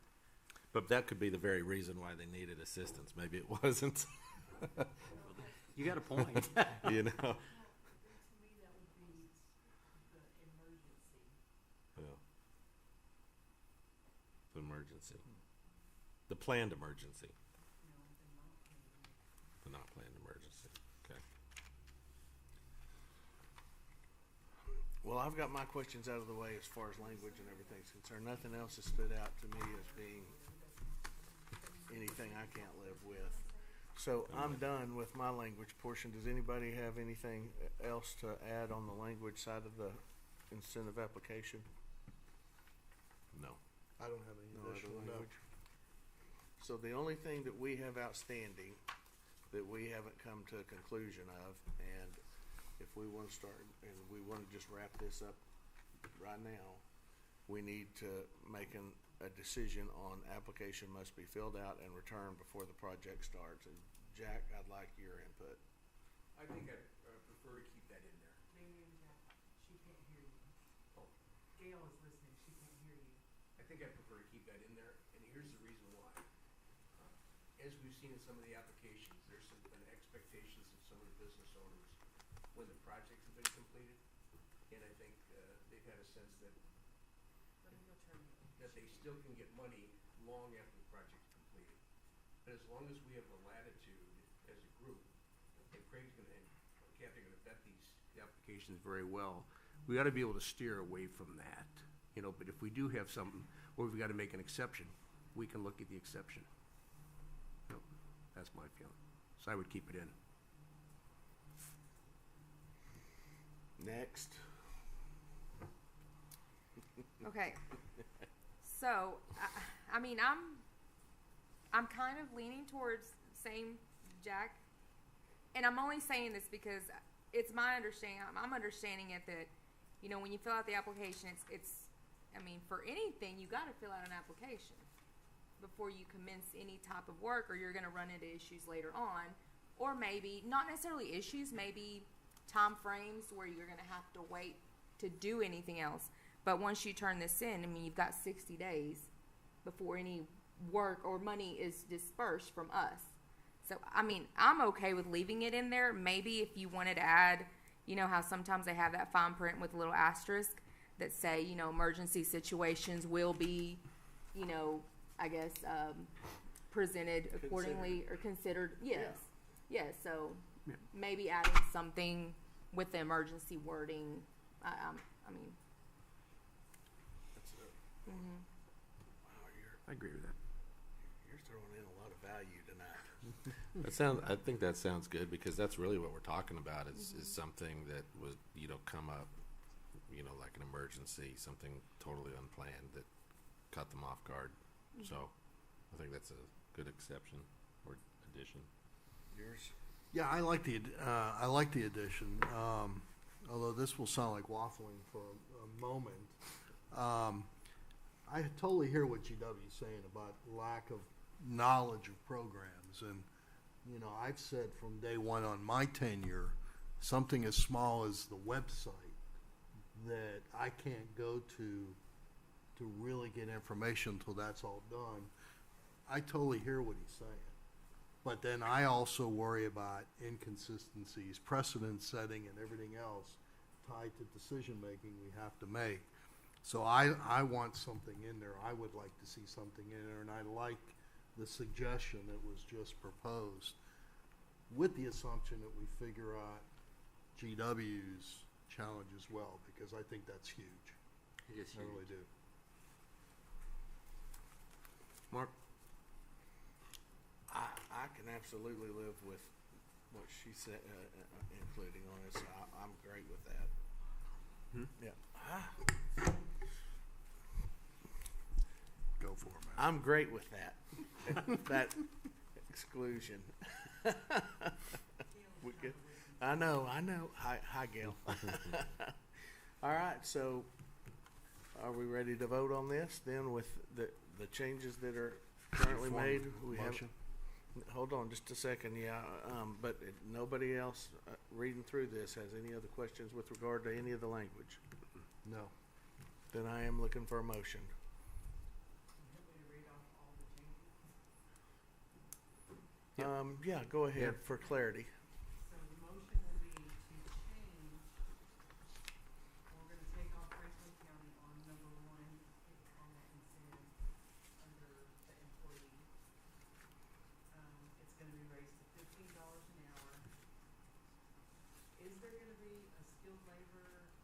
But that could be the very reason why they needed assistance. Maybe it wasn't. You got a point. You know? Well, to me, that would be the emergency. Yeah. The emergency. The planned emergency. You know, the not emergency. The not planned emergency. Okay. Well, I've got my questions out of the way as far as language and everything's concerned. Nothing else has stood out to me as being anything I can't live with. So I'm done with my language portion. Does anybody have anything else to add on the language side of the incentive application? No. I don't have any No other additional, no. language? So the only thing that we have outstanding that we haven't come to a conclusion of, and if we want to start, and we want to just wrap this up right now, we need to make a decision on application must be filled out and returned before the project starts. And Jack, I'd like your input. I think I'd prefer to keep that in there. Maybe in Jack, she can't hear you. Oh. Gail is listening, she can't hear you. I think I prefer to keep that in there, and here's the reason why. As we've seen in some of the applications, there's been expectations of some of the business owners when the projects have been completed, and I think they've had a sense that Let me go turn you. they still can get money long after the project's completed. But as long as we have the latitude as a group, and Craig's gonna, and Kathy are gonna vet the applications very well, we ought to be able to steer away from that, you know, but if we do have something, or we've gotta make an exception, we can look at the exception. You know, that's my feeling, so I would keep it in. Next. okay. So, I mean, I'm kind of leaning towards same Jack, and I'm only saying this because it's my understanding. I'm understanding it that, you know, when you fill out the application, it's I mean, for anything, you got to fill out an application before you commence any type of work, or you're going to run into issues later on, or maybe not necessarily issues, maybe time frames where you're going to have to wait to do anything else. But once you turn this in, I mean, you've got 60 days before any work or money is dispersed from us. So, I mean, I'm okay with leaving it in there. Maybe if you wanted to add, you know how sometimes they have that fine print with a little asterisk that say, you know, emergency situations will be, you know, I guess, presented accordingly or considered. Yes. Yes. So Yeah. maybe adding something with the emergency wording. I mean, That's mhm. wow, I agree with that. you're throwing in a lot of value tonight. I think that sounds good, because that's really what we're talking about is something that was, come up, like an emergency, something totally unplanned that caught them off guard. So I think that's a good exception or addition. Yours? Yeah, I like the addition. Although this will sound like waffling for a moment. I totally hear what GW is saying about lack of knowledge of programs, and I've said from day one on my tenure, something as small as the website that I can't go to really get information until that's all done. I totally hear what he's saying. But then I also worry about inconsistencies, precedent setting, and everything else tied to decision making we have to make. So I want something in there. I would like to see something in there, and I like the suggestion that was just proposed, with the assumption that we figure out GW's challenge as well, because I think that's huge. It is I really huge. do. Mark? I can absolutely live with what she said, including on this. I'm great with that. Yeah. Go for it, man. I'm great with that. That exclusion. We good? I know. Hi, Gail. All right, so are we ready to vote on this then with the changes that are currently made? We have. Motion? Hold on just a second, yeah, but nobody else reading through this has any other questions with regard to any of the language? No. Then I am looking for a motion. You want me to read off all the changes? Yeah, go ahead for clarity. So the motion will be to change, we're gonna take off Franklin County on number one, on that incentive under the employee. It's gonna be raised to $15 an hour. Is there gonna be a skilled labor and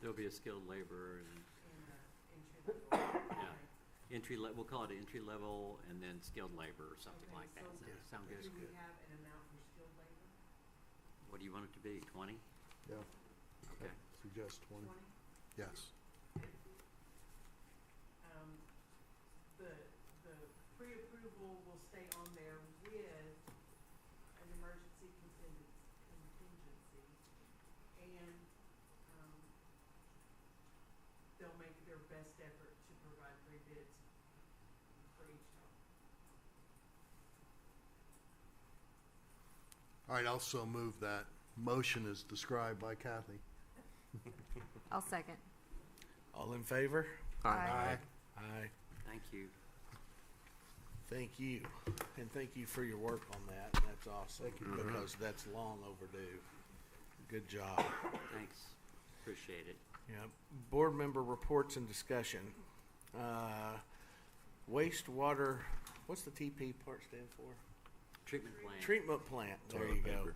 There'll be a skilled laborer and entry level? yeah, we'll call it entry level and then skilled labor or something Okay, like that. so Does that sound good? Do we have an amount for skilled labor? What do you want it to be? 20? Yeah. Okay. Suggest 20. 20? Yes. The pre-approval will stay on there with an emergency contingency, and, they'll make their best effort to provide 3 bids for each job. All right, I'll so move that motion as described by Kathy. I'll second. All in favor? Aye. Aye. Thank you. Thank you, and thank you for your work on that. That's awesome, because that's long overdue. Good job. Thanks. Appreciate it. Yeah, board member reports and discussion. Wastewater, what's the TP part stand for? Treatment plan. Treatment plant, there Toilet you go. paper.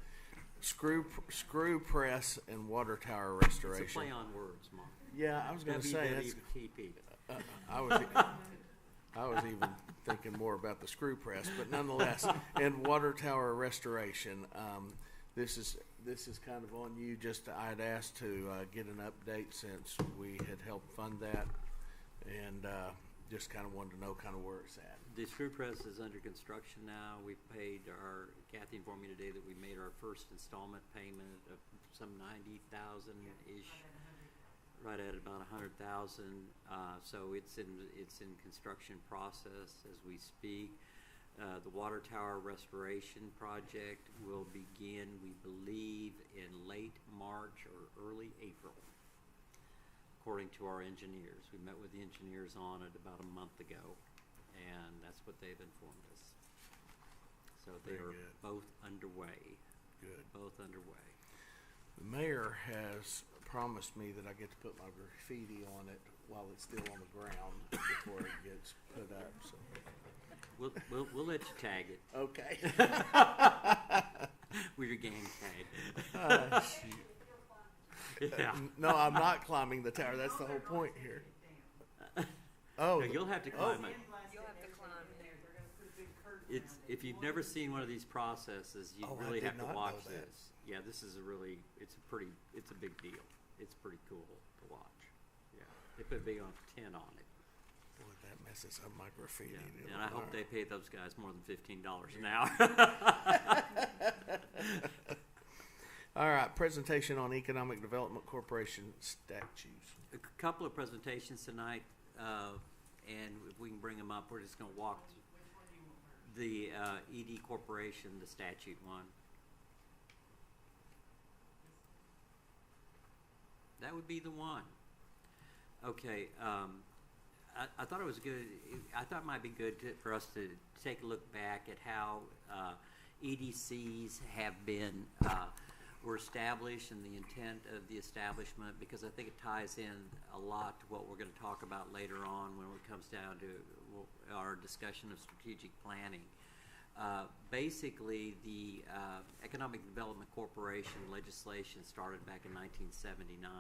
Screw press and water tower restoration. It's a play on words, Mark. Yeah, I was gonna say, that's, WWTP. I was even thinking more about the screw press, but nonetheless, and water tower restoration. This is kind of on you. Just I had asked to get an update since we had helped fund that, and just kind of wanted to know kind of where it's at. The screw press is under construction now. We paid Kathy informed me today that we made our first installment payment of some 90,000-ish. Right at about 100,000. So it's in construction process as we speak. The water tower restoration project will begin, we believe, in late March or early April, according to our engineers. We met with the engineers on it about a month ago, and that's what they've informed us. So they Very are good. both underway. Good. Both underway. The mayor has promised me that I get to put my graffiti on it while it's still on the ground before it gets put up. So. We'll let you tag it Okay. with your gang tag. Shoot. Yeah. No, I'm not climbing the tower. That's the whole point here. Oh, No, you'll have to climb it. You'll have to climb in there, they're gonna put a big curtain It's around it. if you've never seen one of these processes, you Oh, I really did have to not watch know that. this. Yeah, this is it's a big deal. It's pretty cool to watch. Yeah, they put a big tin on it. boy, that messes up my graffiti. Yeah. And I hope they pay those guys more than $15 an hour. All right, presentation on Economic Development Corporation statutes. A couple of presentations tonight, and if we can bring them up, we're just going to walk the ED Corporation, the statute one. That would be the one. Okay. I thought it was good. I thought it might be good for us to take a look back at how EDCs have been were established and the intent of the establishment, because I think it ties in a lot to what we're going to talk about later on when it comes down to our discussion of strategic planning. Basically, the Economic Development Corporation legislation started back in 1979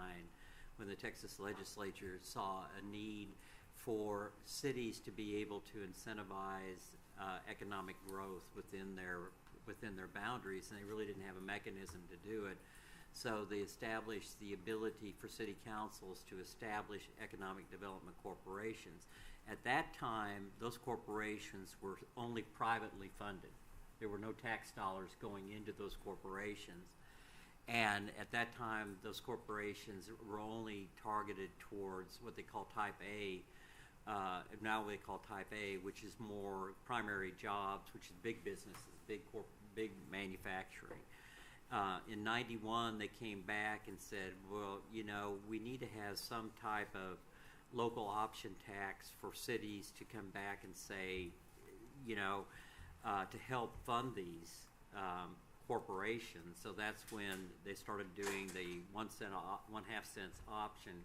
when the Texas legislature saw a need for cities to be able to incentivize economic growth within their boundaries, and they really didn't have a mechanism to do it. So they established the ability for city councils to establish economic development corporations. At that time, those corporations were only privately funded. There were no tax dollars going into those corporations. And at that time, those corporations were only targeted towards what they call Type A. Now they call Type A, which is more primary jobs, which is big businesses, big manufacturing. In '91, they came back and said, well, you know, we need to have some type of local option tax for cities to come back and say, you know, to help fund these corporations. So that's when they started doing the 1 1/2 cents option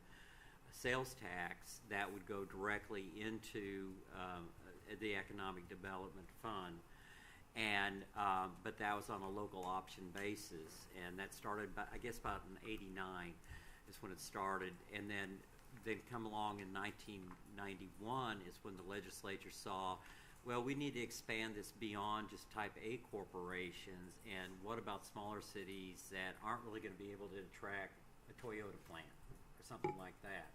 sales tax that would go directly into the Economic Development Fund. And but that was on a local option basis, and that started, I guess, about in '89 is when it started. And then come along in 1991 is when the legislature saw, well, we need to expand this beyond just Type A corporations, and what about smaller cities that aren't really going to be able to attract a Toyota plant or something like that?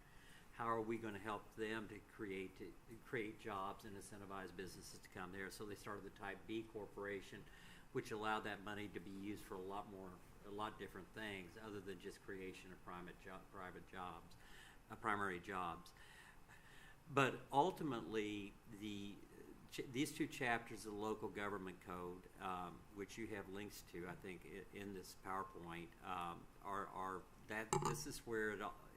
How are we going to help them to create jobs and incentivize businesses to come there? So they started the Type B corporation, which allowed that money to be used for a lot different things other than just creation of primary jobs. But ultimately, these two chapters of the local government code, which you have links to, I think, in this PowerPoint, this is where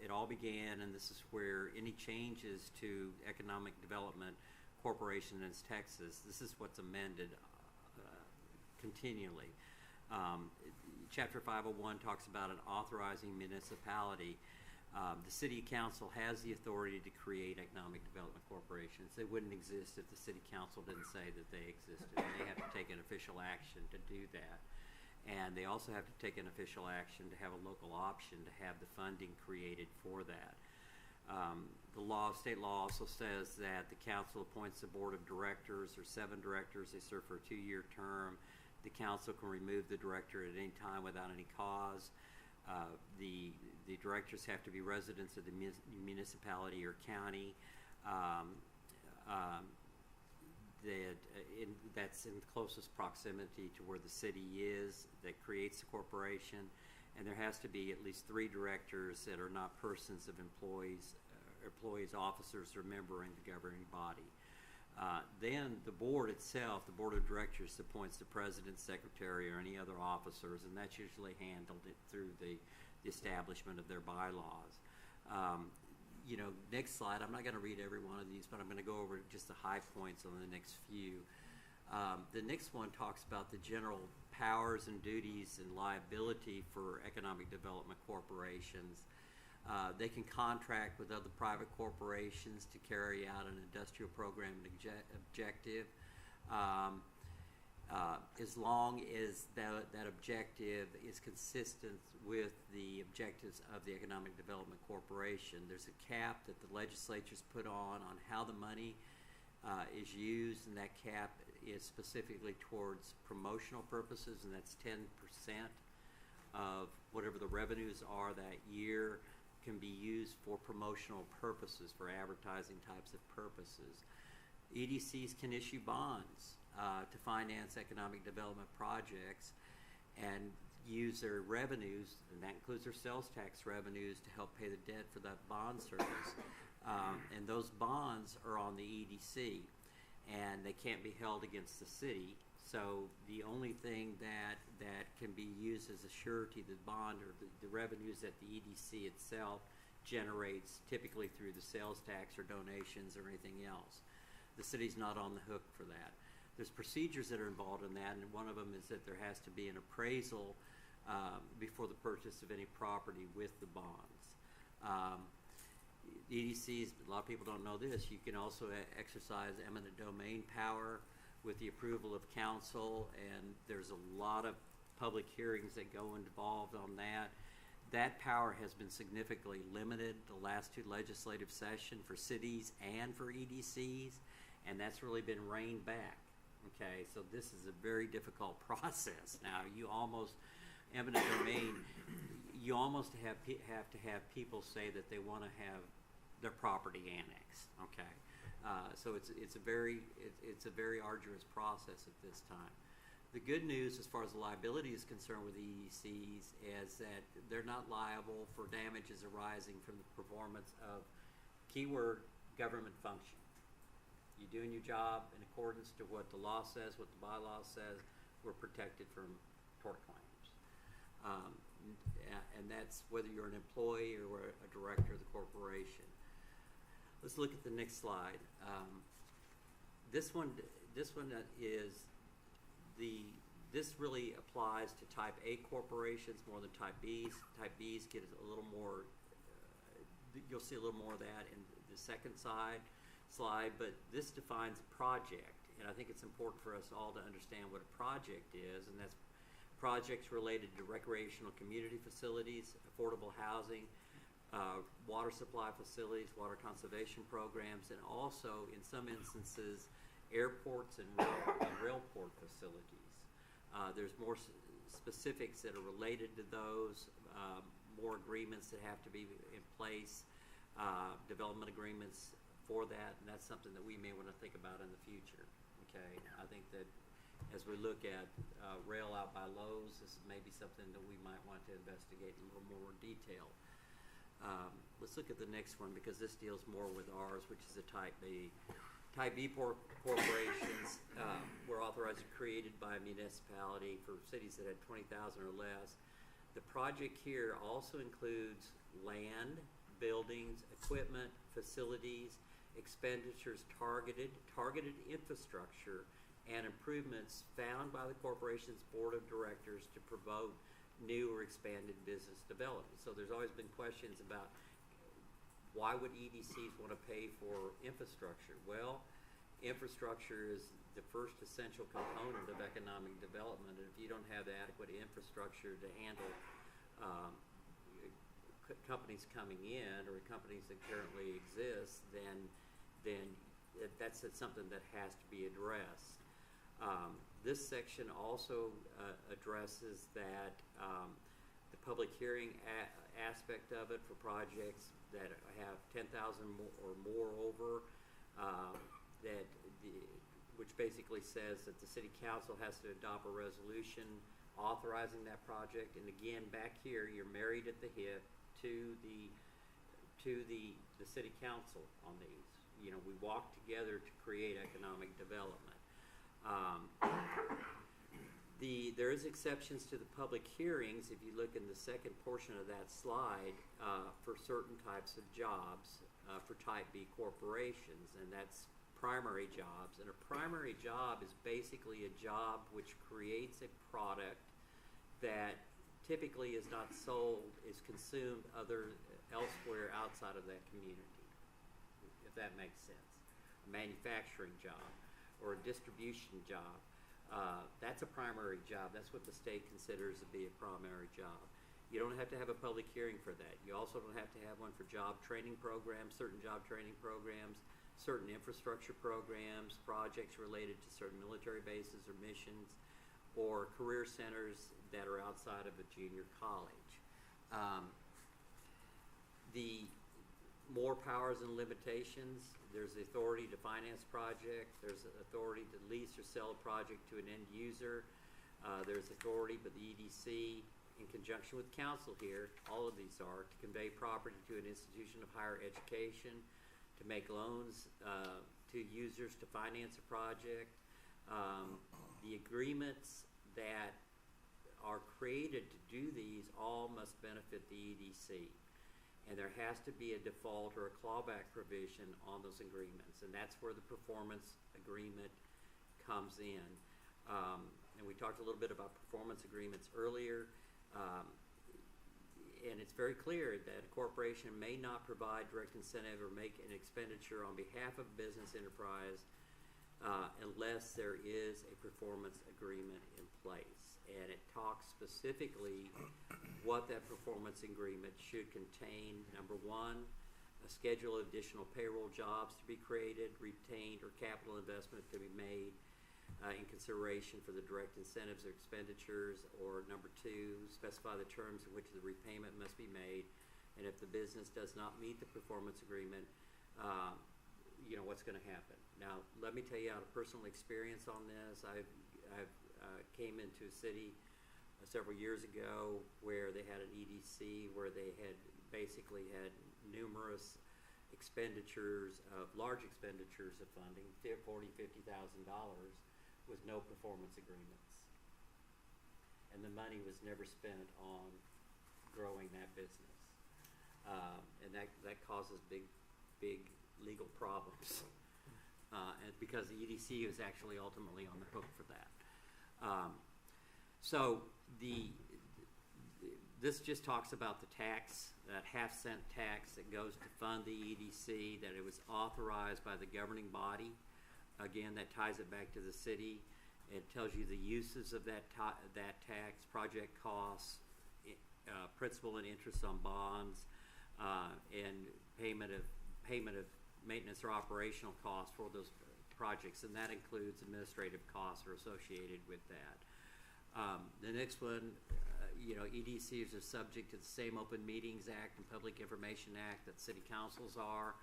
it all began, and this is where any changes to Economic Development Corporation in Texas, this is what's amended continually. Chapter 501 talks about an authorizing municipality. The city council has the authority to create economic development corporations. They wouldn't exist if the city council didn't say that they existed. And they have to take an official action to do that. And they also have to take an official action to have a local option to have the funding created for that. State law also says that the council appoints a board of directors, or 7 directors. They serve for a 2-year term. The council can remove the director at any time without any cause. The directors have to be residents of the municipality or county. That's in closest proximity to where the city is that creates the corporation, and there has to be at least 3 directors that are not persons of employees, officers, or member in the governing body. Then the board itself, the board of directors, appoints the president, secretary, or any other officers, and that's usually handled through the establishment of their bylaws. Next slide. I'm not going to read every one of these, but I'm going to go over just the high points on the next few. The next one talks about the general powers and duties and liability for economic development corporations. They can contract with other private corporations to carry out an industrial program and objective, as long as that objective is consistent with the objectives of the Economic Development Corporation. There's a cap that the legislature's put on how the money is used, and that cap is specifically towards promotional purposes, and that's 10% of whatever the revenues are that year can be used for promotional purposes, for advertising types of purposes. EDCs can issue bonds to finance economic development projects and use their revenues, and that includes their sales tax revenues, to help pay the debt for that bond service. And those bonds are on the EDC, and they can't be held against the city. So the only thing that can be used as a surety, the bond, or the revenues that the EDC itself generates, typically through the sales tax or donations or anything else. The city's not on the hook for that. There's procedures that are involved in that, and one of them is that there has to be an appraisal before the purchase of any property with the bonds. EDCs, a lot of people don't know this, you can also exercise eminent domain power with the approval of council, and there's a lot of public hearings that go involved on that. That power has been significantly limited the last 2 legislative sessions for cities and for EDCs, and that's really been reined back. Okay, so this is a very difficult process. Now, you almost, eminent domain, you almost have to have people say that they want to have their property annexed. Okay, so it's a very arduous process at this time. The good news as far as the liability is concerned with EDCs is that they're not liable for damages arising from the performance of keyword government function. You're doing your job in accordance to what the law says, what the bylaw says, we're protected from tort claims. And that's whether you're an employee or a director of the corporation. Let's look at the next slide. This one is this really applies to type A corporations more than type Bs. Type Bs get a little more, you'll see a little more of that in the second slide, but this defines a project, and I think it's important for us all to understand what a project is, and that's projects related to recreational community facilities, affordable housing, water supply facilities, water conservation programs, and also, in some instances, airports and railport facilities. There's more specifics that are related to those, more agreements that have to be in place, development agreements for that, and that's something that we may want to think about in the future. Okay, I think that as we look at rail out by Lowe's, this may be something that we might want to investigate in a little more detail. Let's look at the next one, because this deals more with ours, which is a Type B. Type B corporations were authorized and created by a municipality for cities that had 20,000 or less. The project here also includes land, buildings, equipment, facilities, expenditures targeted infrastructure, and improvements found by the corporation's board of directors to promote new or expanded business development. So there's always been questions about why would EDCs want to pay for infrastructure? Well, infrastructure is the first essential component of economic development, and if you don't have the adequate infrastructure to handle companies coming in or companies that currently exist, then that's something that has to be addressed. This section also addresses that the public hearing aspect of it for projects that have 10,000 or more over, which basically says that the city council has to adopt a resolution authorizing that project. And again, back here, you're married at the hip to the city council on these. You know, we walk together to create economic development. There is exceptions to the public hearings, if you look in the second portion of that slide, for certain types of jobs for Type B corporations, and that's primary jobs. And a primary job is basically a job which creates a product that typically is not sold, is consumed elsewhere outside of that community, if that makes sense. A manufacturing job or a distribution job. That's a primary job. That's what the state considers to be a primary job. You don't have to have a public hearing for that. You also don't have to have one for job training programs, certain job training programs, certain infrastructure programs, projects related to certain military bases or missions, or career centers that are outside of a junior college. The more powers and limitations, there's the authority to finance projects, there's authority to lease or sell a project to an end user, there's authority by the EDC in conjunction with council here, all of these are, to convey property to an institution of higher education, to make loans to users to finance a project. The agreements that are created to do these all must benefit the EDC. And there has to be a default or a clawback provision on those agreements, and that's where the performance agreement comes in. And we talked a little bit about performance agreements earlier. And it's very clear that a corporation may not provide direct incentive or make an expenditure on behalf of a business enterprise unless there is a performance agreement in place. And it talks specifically what that performance agreement should contain. Number one, a schedule of additional payroll jobs to be created, retained, or capital investment to be made in consideration for the direct incentives or expenditures. Or number two, specify the terms in which the repayment must be made. And if the business does not meet the performance agreement, what's going to happen. Now, let me tell you out of personal experience on this. I've came into a city several years ago where they had an EDC where they had basically had numerous expenditures of large expenditures of funding, $40,000, $50,000, with no performance agreements, and the money was never spent on growing that business, and that causes big legal problems, and because the EDC is actually ultimately on the hook for that. This just talks about the tax, that half-cent tax that goes to fund the EDC, that it was authorized by the governing body. Again, that ties it back to the city. It tells you the uses of that tax, project costs, principal and interest on bonds, and payment of maintenance or operational costs for those projects, and that includes administrative costs are associated with that. The next one, EDCs are subject to the same Open Meetings Act and Public Information Act that city councils are.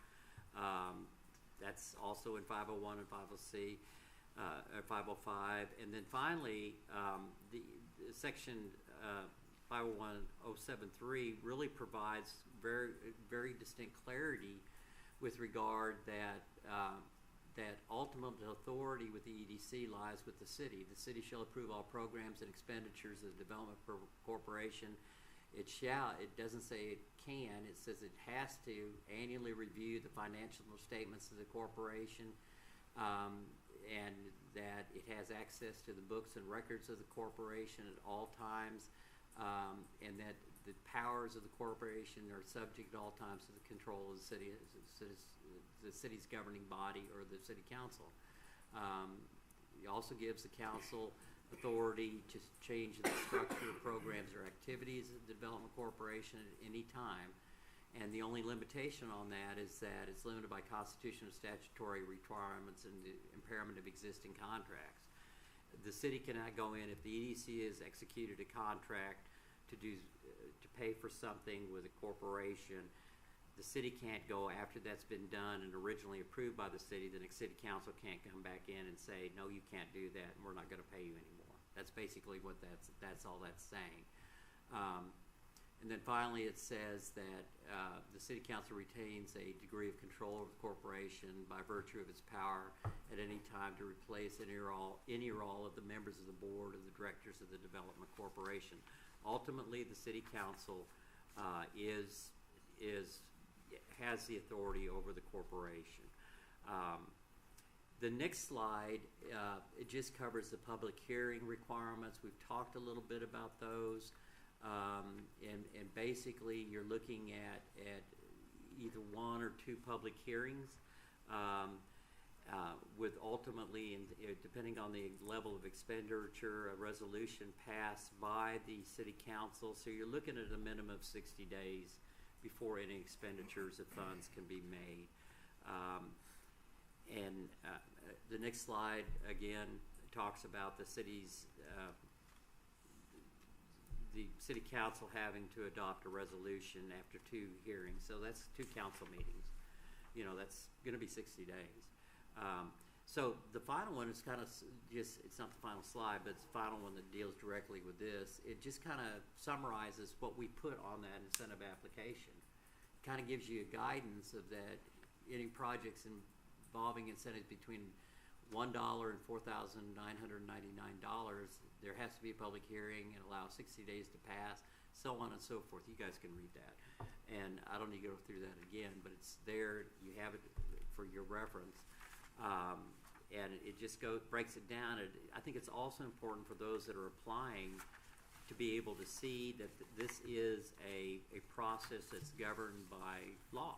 That's also in 501 and 50C, 505. And then finally, the section 501.073 really provides very, very distinct clarity with regard that ultimate authority with the EDC lies with the city. The city shall approve all programs and expenditures of the development corporation. It doesn't say it can, it says it has to annually review the financial statements of the corporation, and that it has access to the books and records of the corporation at all times, and that the powers of the corporation are subject at all times to the control of the city's governing body or the city council. It also gives the council authority to change the structure of programs or activities of the development corporation at any time. And the only limitation on that is that it's limited by constitutional statutory requirements and the impairment of existing contracts. The city cannot go in if the EDC has executed a contract to pay for something with a corporation. The city can't go after that's been done and originally approved by the city. The next city council can't come back in and say, no, you can't do that, and we're not going to pay you anymore. That's basically what that's all that's saying. And then finally, it says that the city council retains a degree of control over the corporation by virtue of its power at any time to replace any or all of the members of the board of the directors of the development corporation. Ultimately, the city council has the authority over the corporation. The next slide, it just covers the public hearing requirements. We've talked a little bit about those. And basically, you're looking at either one or two public hearings with ultimately, depending on the level of expenditure, a resolution passed by the city council. So you're looking at a minimum of 60 days before any expenditures of funds can be made. The next slide, again, talks about the city council having to adopt a resolution after 2 hearings. So that's 2 council meetings. That's going to be 60 days. So the final one is kind of it's not the final slide, but it's the final one that deals directly with this. It just kind of summarizes what we put on that incentive application. It kind of gives you a guidance of that any projects involving incentives between $1 and $4,999, there has to be a public hearing and allow 60 days to pass, so on and so forth. You guys can read that. And I don't need to go through that again, but it's there. You have it for your reference. And it just breaks it down. I think it's also important for those that are applying to be able to see that this is a process that's governed by law.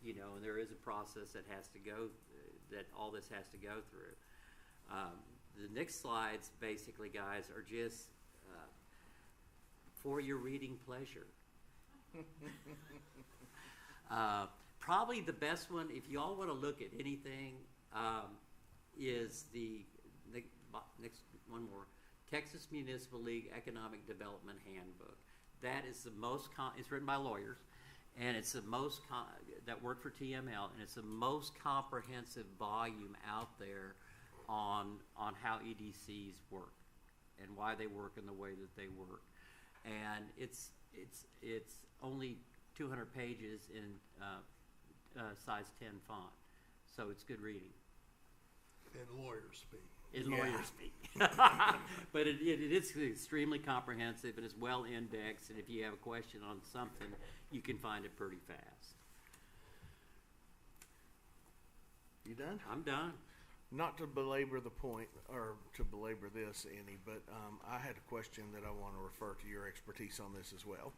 You know, and there is a process that has to go, that all this has to go through. The next slides, basically, guys, are just for your reading pleasure. Probably the best one, if you all want to look at anything, is the next one more, Texas Municipal League Economic Development Handbook. That is the most, it's written by lawyers, and it's the most, that work for TML, and it's the most comprehensive volume out there on how EDCs work and why they work in the way that they work. And it's only 200 pages in size 10 font, so it's good reading. And lawyer speak. In lawyer speak. But it is extremely comprehensive and it's well indexed, and if you have a question on something, you can find it pretty fast. You done? I'm done. Not to belabor the point, or to belabor this any, but I had a question that I want to refer to your expertise on this as well.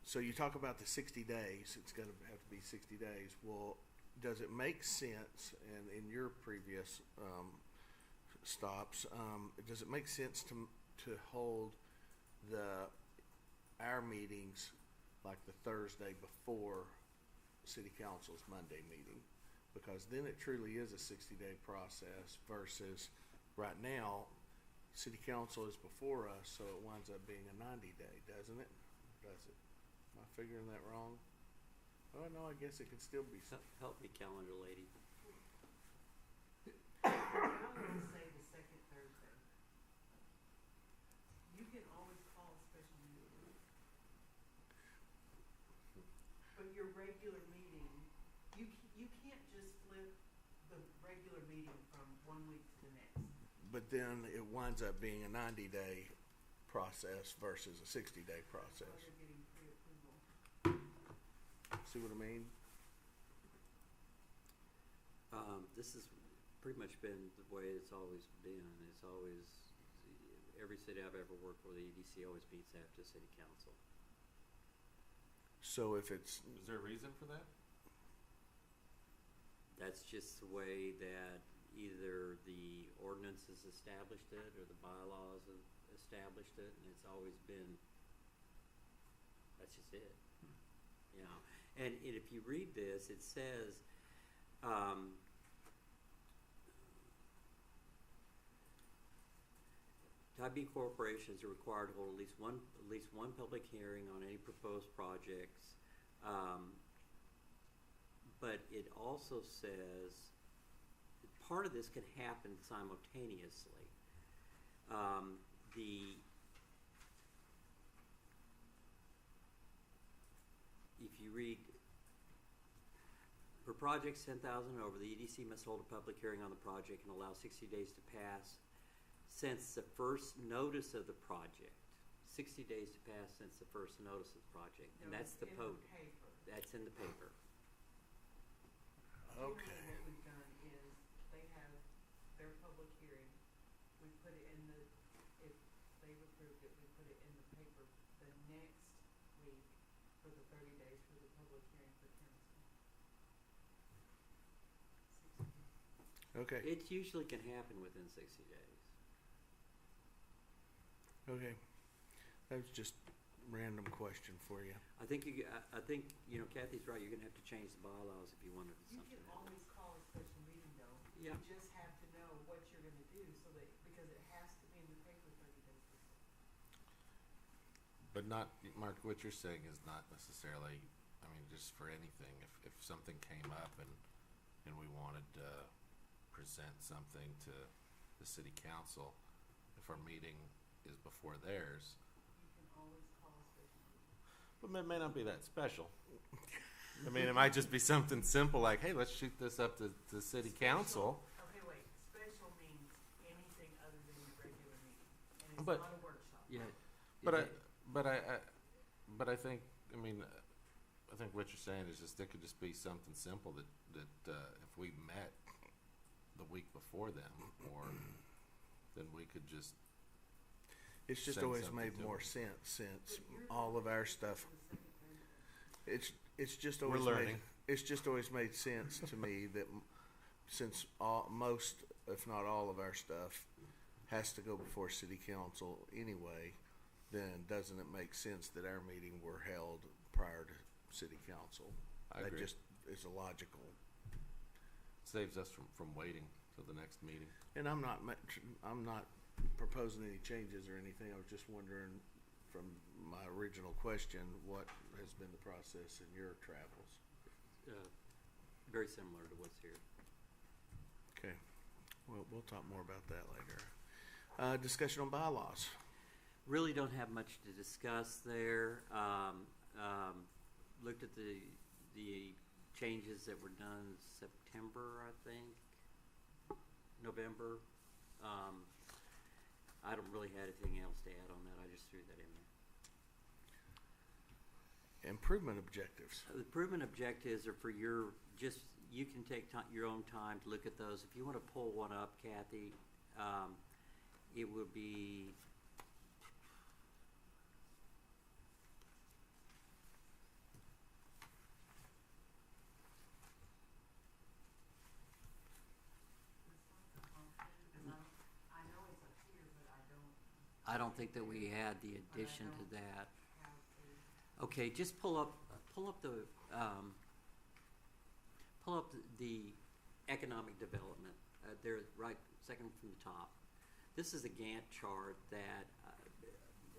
So you talk about the 60 days, it's going to have to be 60 days. Well, does it make sense, and in your previous stops, does it make sense to hold our meetings like the Thursday before City Council's Monday meeting? Because then it truly is a 60-day process versus right now, City Council is before us, so it winds up being a 90-day, doesn't it? Does it? Am I figuring that wrong? Oh, no, I guess it could still be. Help me, calendar lady. I would say the second Thursday. You can always call a special meeting. But your regular meeting, you can't just flip the regular meeting from one week to the next. But then it winds up being a 90-day process versus a 60-day process. So you're getting pre-approval. See what I mean? This has pretty much been the way it's always been. It's always, every city I've ever worked for, the EDC always meets after City Council. So if it's, Is there a reason for that? That's just the way that either the ordinances established it or the bylaws have established it, and it's always been, that's just it. You know, and if you read this, it says, Type-B corporations are required to hold at least one public hearing on any proposed projects. But it also says part of this can happen simultaneously. If you read, for projects 10,000 and over, the EDC must hold a public hearing on the project and allow 60 days to pass since the first notice of the project. 60 days to pass since the first notice of the project, and No, that's the in POD. paper. That's in the paper. Generally, okay. what we've done is they have their public hearing, we put it in the, if they've approved it, we put it in the paper the next week for the 30 days for the public hearing for council. 60. Okay. It usually can happen within 60 days. Okay. That was just random question for you. I think you know, Kathy's right. You're gonna have to change the bylaws if you wanted You something. can always call a special meeting though. Yeah. You just have to know what you're gonna do so that, because it has to be in the paper 30 days before. But not, Mark, what you're saying is not necessarily, I mean, just for anything. If something came up and we wanted to present something to the city council, if our meeting is before theirs, You can always call a special meeting. but it may not be that special. I mean, it might just be something simple like, hey, let's shoot this up to city council. Okay, wait, special means anything other than your regular meeting, and it's But- not a workshop. Yeah. But I think, I mean, I think what you're saying is just, it could just be something simple that if we met the week before them, or then we could just It's just send always something made to more them. sense all of our stuff. It's just We're always learning. it's just always made sense to me that since most, if not all, of our stuff has to go before city council anyway, then doesn't it make sense that our meeting were held prior to city council? I That agree. just is illogical. Saves us from waiting till the next meeting. And I'm not proposing any changes or anything. I was just wondering from my original question, what has been the process in your travels? Very similar to what's here. Okay. Well, we'll talk more about that later. Discussion on bylaws. Really don't have much to discuss there. Looked at the changes that were done September, I think, November. I don't really have anything else to add on that. I just threw that in there. Improvement objectives. The improvement objectives are for you can take your own time to look at those. If you want to pull one up, Kathy, it would be I don't think that we had the addition to that. Okay, just pull up the economic development. There, right, second from the top. This is a Gantt chart that,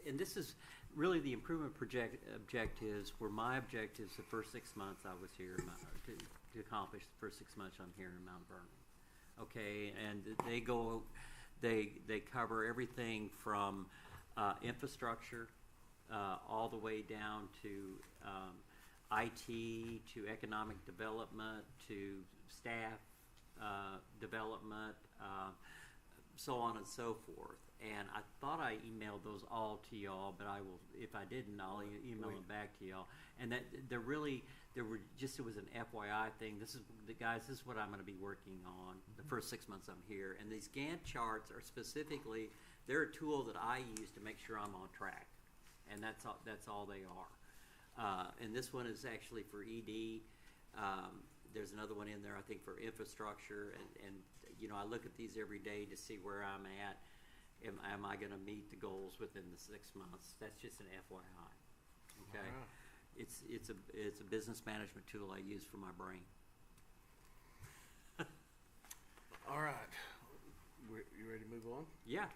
and this is really the improvement objectives were my objectives the first 6 months I was here to accomplish the first 6 months I'm here in Mount Vernon. Okay, and they cover everything from infrastructure all the way down to IT, to economic development, to staff development, so on and so forth. And I thought I emailed those all to y'all, but I will, if I didn't, I'll email them back to y'all. And that it was an FYI thing. This is what I'm going to be working on the first 6 months I'm here. And these Gantt charts are specifically, they're a tool that I use to make sure I'm on track. And that's all they are. And this one is actually for ED. There's another one in there, I think, for infrastructure. And you know, I look at these every day to see where I'm at. Am I going to meet the goals within the 6 months? That's just an FYI. Okay. Wow. It's a business management tool I use for my brain. All right. You ready to move on? Yeah.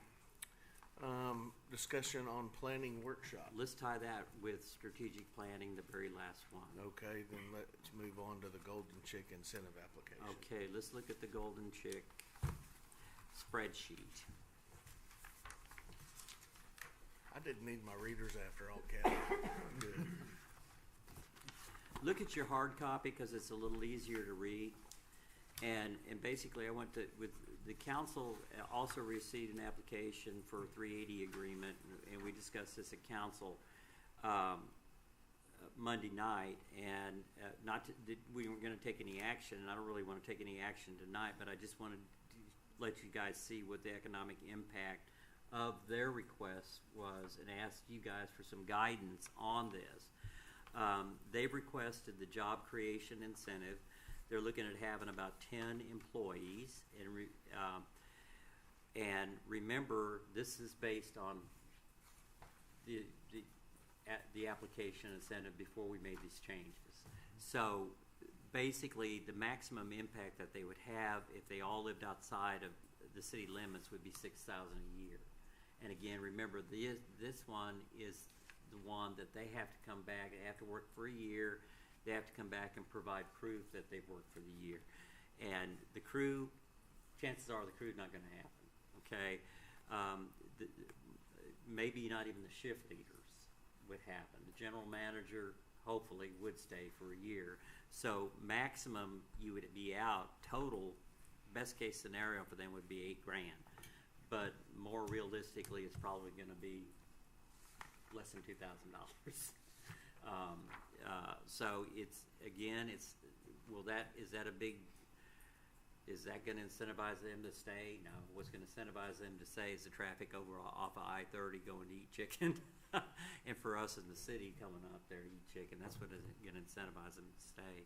Discussion on planning workshop. Let's tie that with strategic planning, the very last one. Okay, then let's move on to the Golden Chick incentive application. Okay, let's look at the Golden Chick spreadsheet. I didn't need my readers after all, Kathy. Good. Look at your hard copy because it's a little easier to read. And basically, with the council also received an application for a 380 agreement, and we discussed this at council Monday night. And we weren't going to take any action, and I don't really want to take any action tonight, but I just wanted to let you guys see what the economic impact of their request was, and asked you guys for some guidance on this. They've requested the job creation incentive. They're looking at having about 10 employees, and remember, this is based on the application incentive before we made these changes. So basically, the maximum impact that they would have if they all lived outside of the city limits would be $6,000 a year. And again, remember, this one is the one that they have to come back. They have to work for a year. They have to come back and provide proof that they've worked for the year. And the crew, chances are the crew's not going to happen, okay? Maybe not even the shift leaders would happen. The general manager, hopefully, would stay for a year. So maximum you would be out, total, best case scenario for them would be $8,000. But more realistically, it's probably going to be less than $2,000. So is that a big Is that gonna incentivize them to stay? No. What's gonna incentivize them to stay is the traffic over off of I-30 going to eat chicken. And for us in the city coming up there to eat chicken, that's what is gonna incentivize them to stay.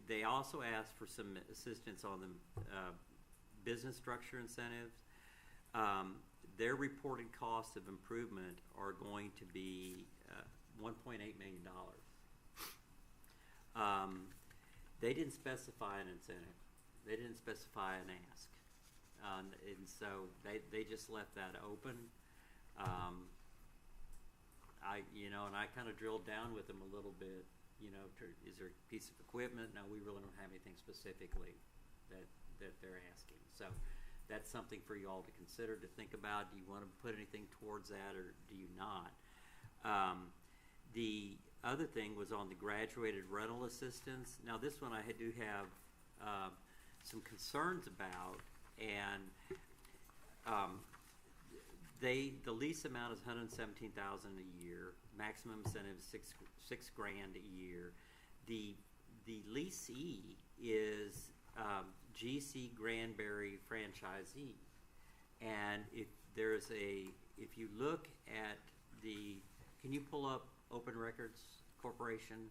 They also asked for some assistance on the business structure incentives. Their reported cost of improvement are going to be $1.8 million. They didn't specify an incentive. They didn't specify an ask. And so they just left that open. I kind of drilled down with them a little bit. Is there a piece of equipment? No, we really don't have anything specifically that they're asking. So that's something for you all to consider, to think about. Do you want to put anything towards that, or do you not? The other thing was on the graduated rental assistance. Now, this one I do have some concerns about, and the lease amount is $117,000 a year. Maximum incentive is $6 grand a year. The leasee is GC Granbury franchisee, and if you look at can you pull up Open Records Corporation,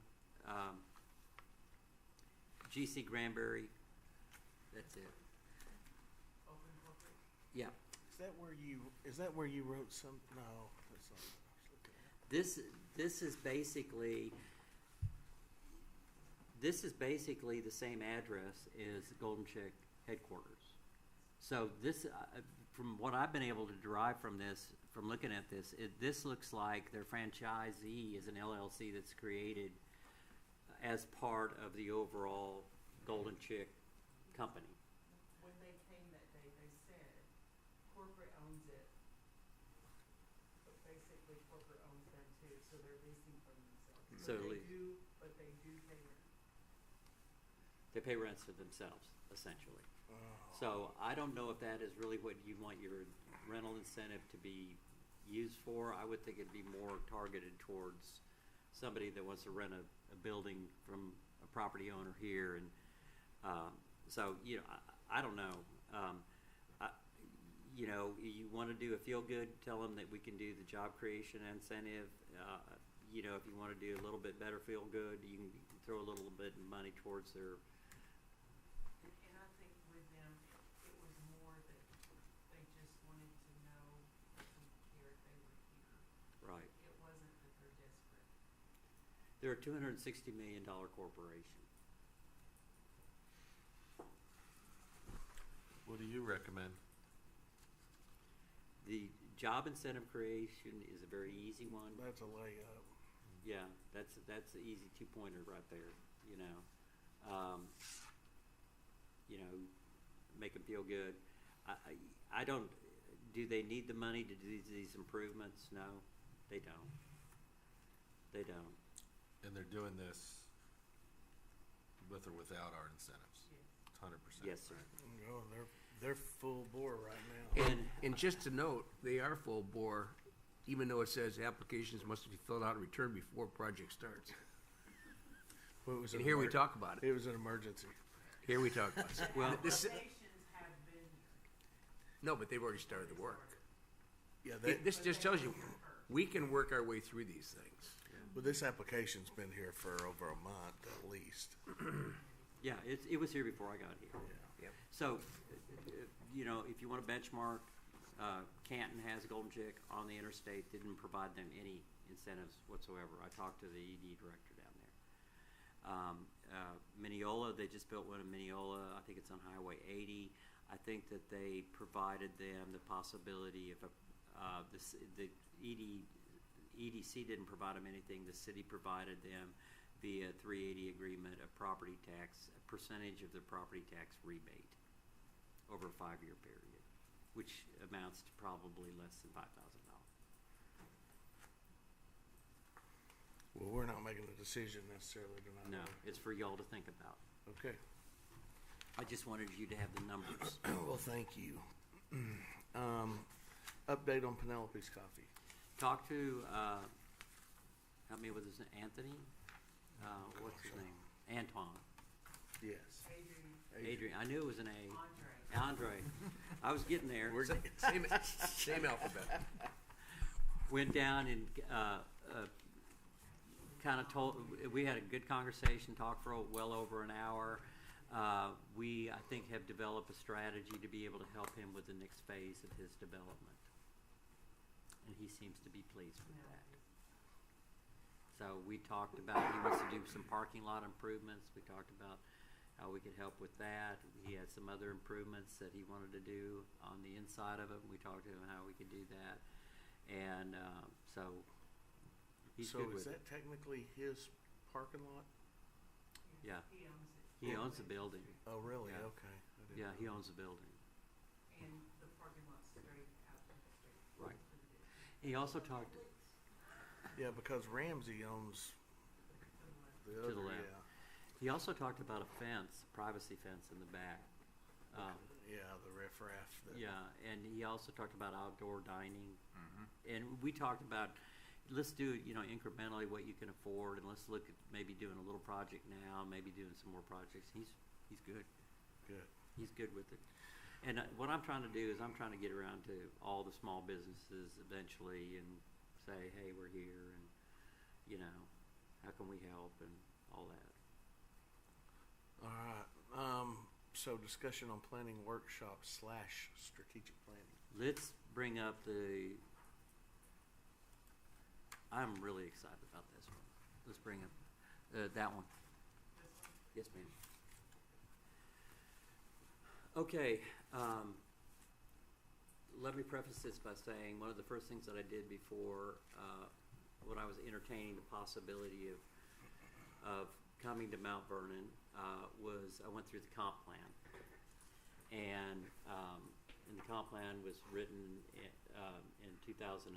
GC Granbury? That's it. Open corporate. Yeah. Is that where you wrote some? No, that's not what I was looking at. This is basically the same address as Golden Chick headquarters. So this, from what I've been able to derive from this, from looking at this, this looks like their franchisee is an LLC that's created as part of the overall Golden Chick company. When they came that day, they said corporate owns it, but basically corporate owns them too, so they're leasing from themselves. So But they do pay rent. They pay rents for themselves, essentially. Oh. So I don't know if that is really what you want your rental incentive to be used for. I would think it'd be more targeted towards somebody that wants to rent a building from a property owner here. And so, I don't know. You want to do a feel-good, tell them that we can do the job creation incentive. If you want to do a little bit better feel-good, you can throw a little bit of money towards their. And I think with them, it was more that they just wanted to know if we cared they were here. Right. It wasn't that they're desperate. They're a $260 million corporation. What do you recommend? The job incentive creation is a very easy one. That's a layup. Yeah, that's the easy 2-pointer right there. Make them feel good. I don't. Do they need the money to do these improvements? No, they don't. They don't. And they're doing this with or without our incentives. 100%. Yes, sir. No, they're full bore right now. And just to note, they are full bore, even though it says applications must be filled out and returned before project starts. Well, it was And an here we emer- talk about it. It was an emergency. Here we talk about it. Well, This, Foundations have been here. no, but they've already started the work. Yeah, This just tells you, we can work our way through these things. well, this application's been here for over a month at least. Yeah, it was here before I got here. Yeah. Yep. So, if you want to benchmark, Canton has Golden Chick on the interstate, didn't provide them any incentives whatsoever. I talked to the ED director down there. Mineola, they just built one in Mineola. I think it's on Highway 80. I think that they provided them the possibility of the EDC didn't provide them anything. The city provided them via 380 agreement a property tax, a percentage of their property tax rebate over a 5-year period, which amounts to probably less than $5,000. Well, we're not making a decision necessarily tonight. No, it's for y'all to think about. Okay. I just wanted you to have the numbers. Well, thank you. Update on Penelope's Coffee. Talk to, help me with his name, Anthony? What's his name? Anton. Yes. Adrian, I knew it was an A. Andre. I was getting there. We're So- Same alphabet. went down and kind of we had a good conversation, talked for well over an hour. We, I think, have developed a strategy to be able to help him with the next phase of his development. And he seems to be pleased with that. So we talked about, he wants to do some parking lot improvements. We talked about how we could help with that. He had some other improvements that he wanted to do on the inside of it. We talked to him how we could do that. And so he's good with is it. that technically his parking lot? Yeah, He owns it. he owns the building. Oh, really? Yeah. Okay. I didn't Yeah, he know. owns the building. And the parking lot's straight out to the street. Right. He also talked, Yeah, because Ramsey owns the To the other, left. he also talked about a fence, privacy fence in the back. Yeah, the riffraff. that- Yeah, and he also talked about outdoor dining. And we talked about, let's do it, incrementally what you can afford, and let's look at maybe doing a little project now, maybe doing some more projects. He's good. Good. He's good with it. And what I'm trying to do is I'm trying to get around to all the small businesses eventually and say, hey, we're here, and, how can we help, and all that. All right. So discussion on planning workshop / strategic planning. Let's bring up I'm really excited about this one. Let's bring up that one. Yes, ma'am. Okay, let me preface this by saying one of the first things that I did before, when I was entertaining the possibility of coming to Mount Vernon, was I went through the comp plan. And the comp plan was written in 2009.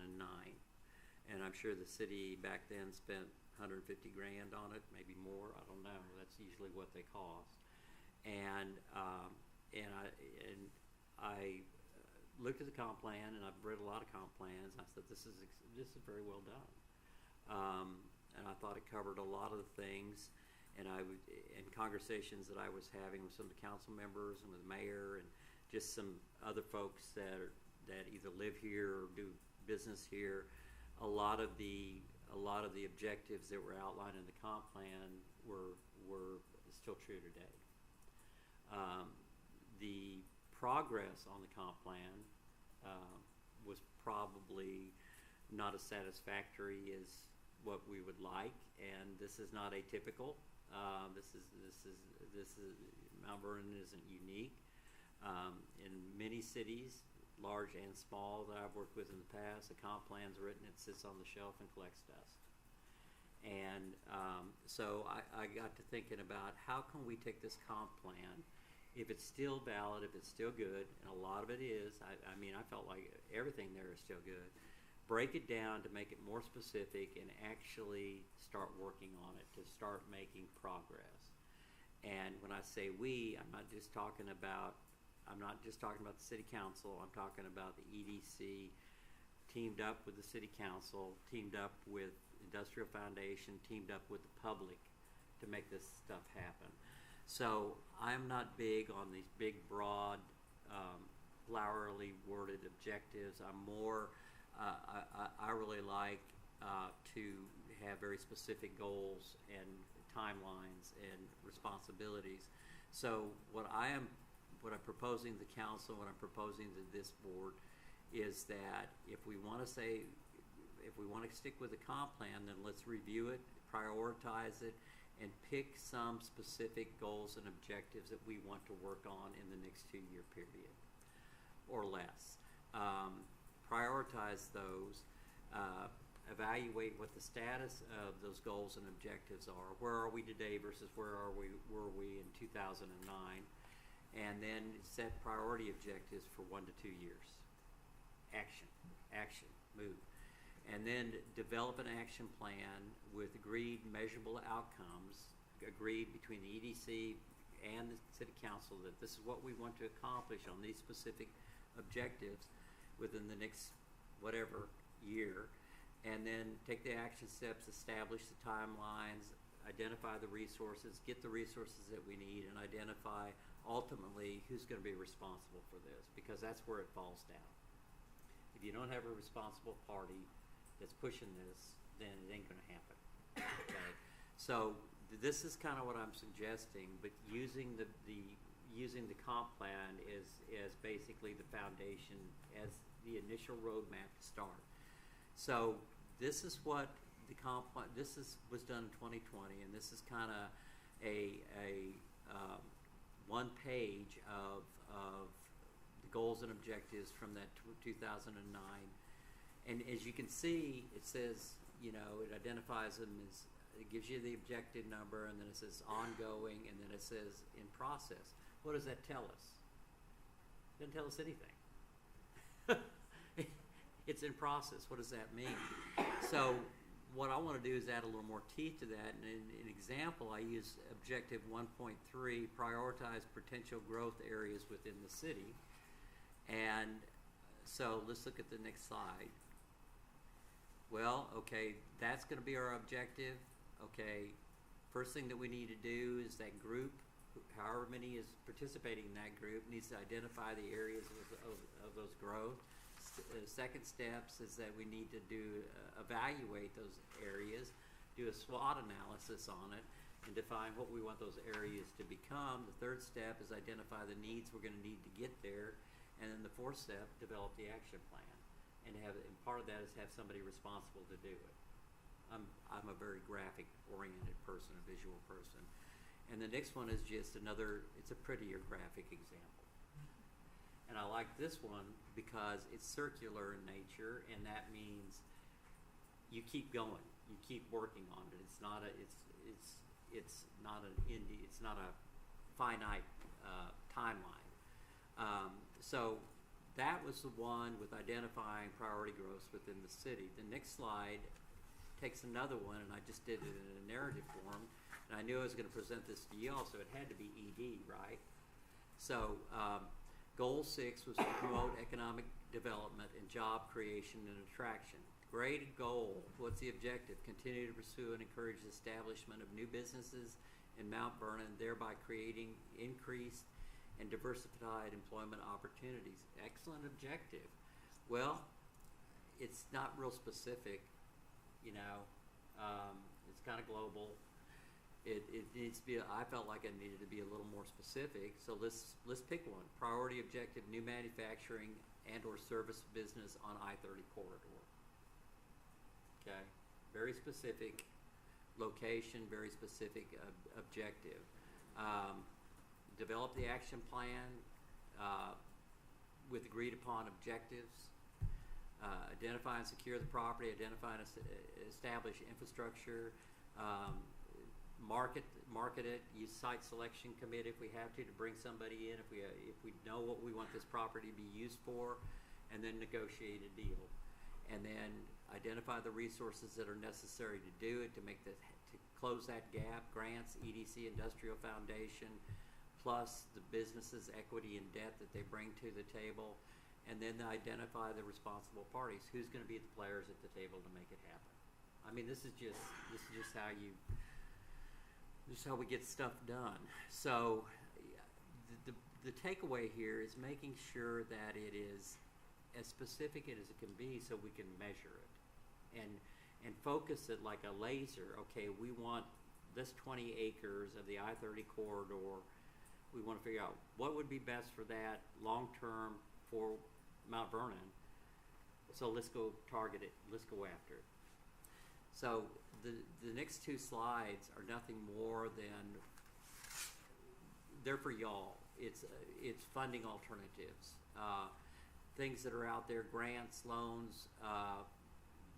And I'm sure the city back then spent $150 grand on it, maybe more. I don't know. That's usually what they cost. And I looked at the comp plan, and I've read a lot of comp plans. And I said, this is very well done. And I thought it covered a lot of the things. And in conversations that I was having with some of the council members and with the mayor and just some other folks that either live here or do business here, a lot of the objectives that were outlined in the comp plan were still true today. The progress on the comp plan was probably not as satisfactory as what we would like, and this is not atypical. This is Mount Vernon isn't unique. In many cities, large and small, that I've worked with in the past, the comp plan's written, it sits on the shelf and collects dust. And so I got to thinking about how can we take this comp plan, if it's still valid, if it's still good, and a lot of it is. I mean, I felt like everything there is still good. Break it down to make it more specific and actually start working on it, to start making progress. And when I say we, I'm not just talking about the city council. I'm talking about the EDC teamed up with the city council, teamed up with Industrial Foundation, teamed up with the public to make this stuff happen. So I'm not big on these big, broad, flowery worded objectives. I'm more I really like to have very specific goals and timelines and responsibilities. So what I'm proposing to the council, what I'm proposing to this board, is that if we want to stick with the comp plan, then let's review it, prioritize it, and pick some specific goals and objectives that we want to work on in the next 2-year period or less. Prioritize those, evaluate what the status of those goals and objectives are. Where are we today versus were we in 2009? And then set priority objectives for 1 to 2 years. Action, move. And then develop an action plan with agreed measurable outcomes, agreed between the EDC and the city council, that this is what we want to accomplish on these specific objectives within the next whatever year, and then take the action steps, establish the timelines, identify the resources, get the resources that we need, and identify ultimately who's going to be responsible for this, because that's where it falls down. If you don't have a responsible party that's pushing this, then it ain't going to happen. Okay, so this is kind of what I'm suggesting, but using the comp plan is basically the foundation as the initial roadmap to start. So this is what the comp plan, was done in 2020, and this is kind of a one page of the goals and objectives from that 2009. And as you can see, it says, you know, it identifies them as, it gives you the objective number, and then it says ongoing, and then it says in process. What does that tell us? It doesn't tell us anything. It's in process. What does that mean? So what I want to do is add a little more teeth to that. And in an example, I use objective 1.3, prioritize potential growth areas within the city. And so let's look at the next slide. Well, okay, that's going to be our objective. Okay, first thing that we need to do is that group, however many is participating in that group, needs to identify the areas of those growth. Second steps is that we need to evaluate those areas, do a SWOT analysis on it, and define what we want those areas to become. The third step is identify the needs we're going to need to get there, and then the fourth step, develop the action plan, and part of that is have somebody responsible to do it. I'm a very graphic-oriented person, a visual person, and the next one is just another. It's a prettier graphic example. And I like this one because it's circular in nature, and that means you keep going, you keep working on it. It's not a finite timeline. So that was the one with identifying priority growths within the city. The next slide takes another one, and I just did it in a narrative form, and I knew I was going to present this to you all, so it had to be ED, right? So Goal 6 was to promote economic development and job creation and attraction. Great goal. What's the objective? Continue to pursue and encourage the establishment of new businesses in Mount Vernon, thereby creating increased and diversified employment opportunities. Excellent objective. Well, it's not real specific, you know. It's kind of global. It needs to be. I felt like it needed to be a little more specific. So let's pick one. Priority objective: new manufacturing and/or service business on I-30 corridor. Okay, very specific location, very specific objective. Develop the action plan with agreed upon objectives. Identify and secure the property. Identify and establish infrastructure. Market it. Use site selection committee if we have to bring somebody in. If we know what we want this property to be used for, and then negotiate a deal, and then identify the resources that are necessary to do it, to close that gap. Grants, EDC Industrial Foundation, plus the businesses' equity and debt that they bring to the table, and then identify the responsible parties. Who's going to be the players at the table to make it happen? I mean, this is just how you. This is how we get stuff done. So the takeaway here is making sure that it is as specific as it can be so we can measure it and focus it like a laser. Okay, we want this 20 acres of the I-30 corridor. We want to figure out what would be best for that long term for Mount Vernon. So let's go target it. Let's go after it. So the next two slides are nothing more than, they're for y'all. It's funding alternatives, things that are out there, grants, loans,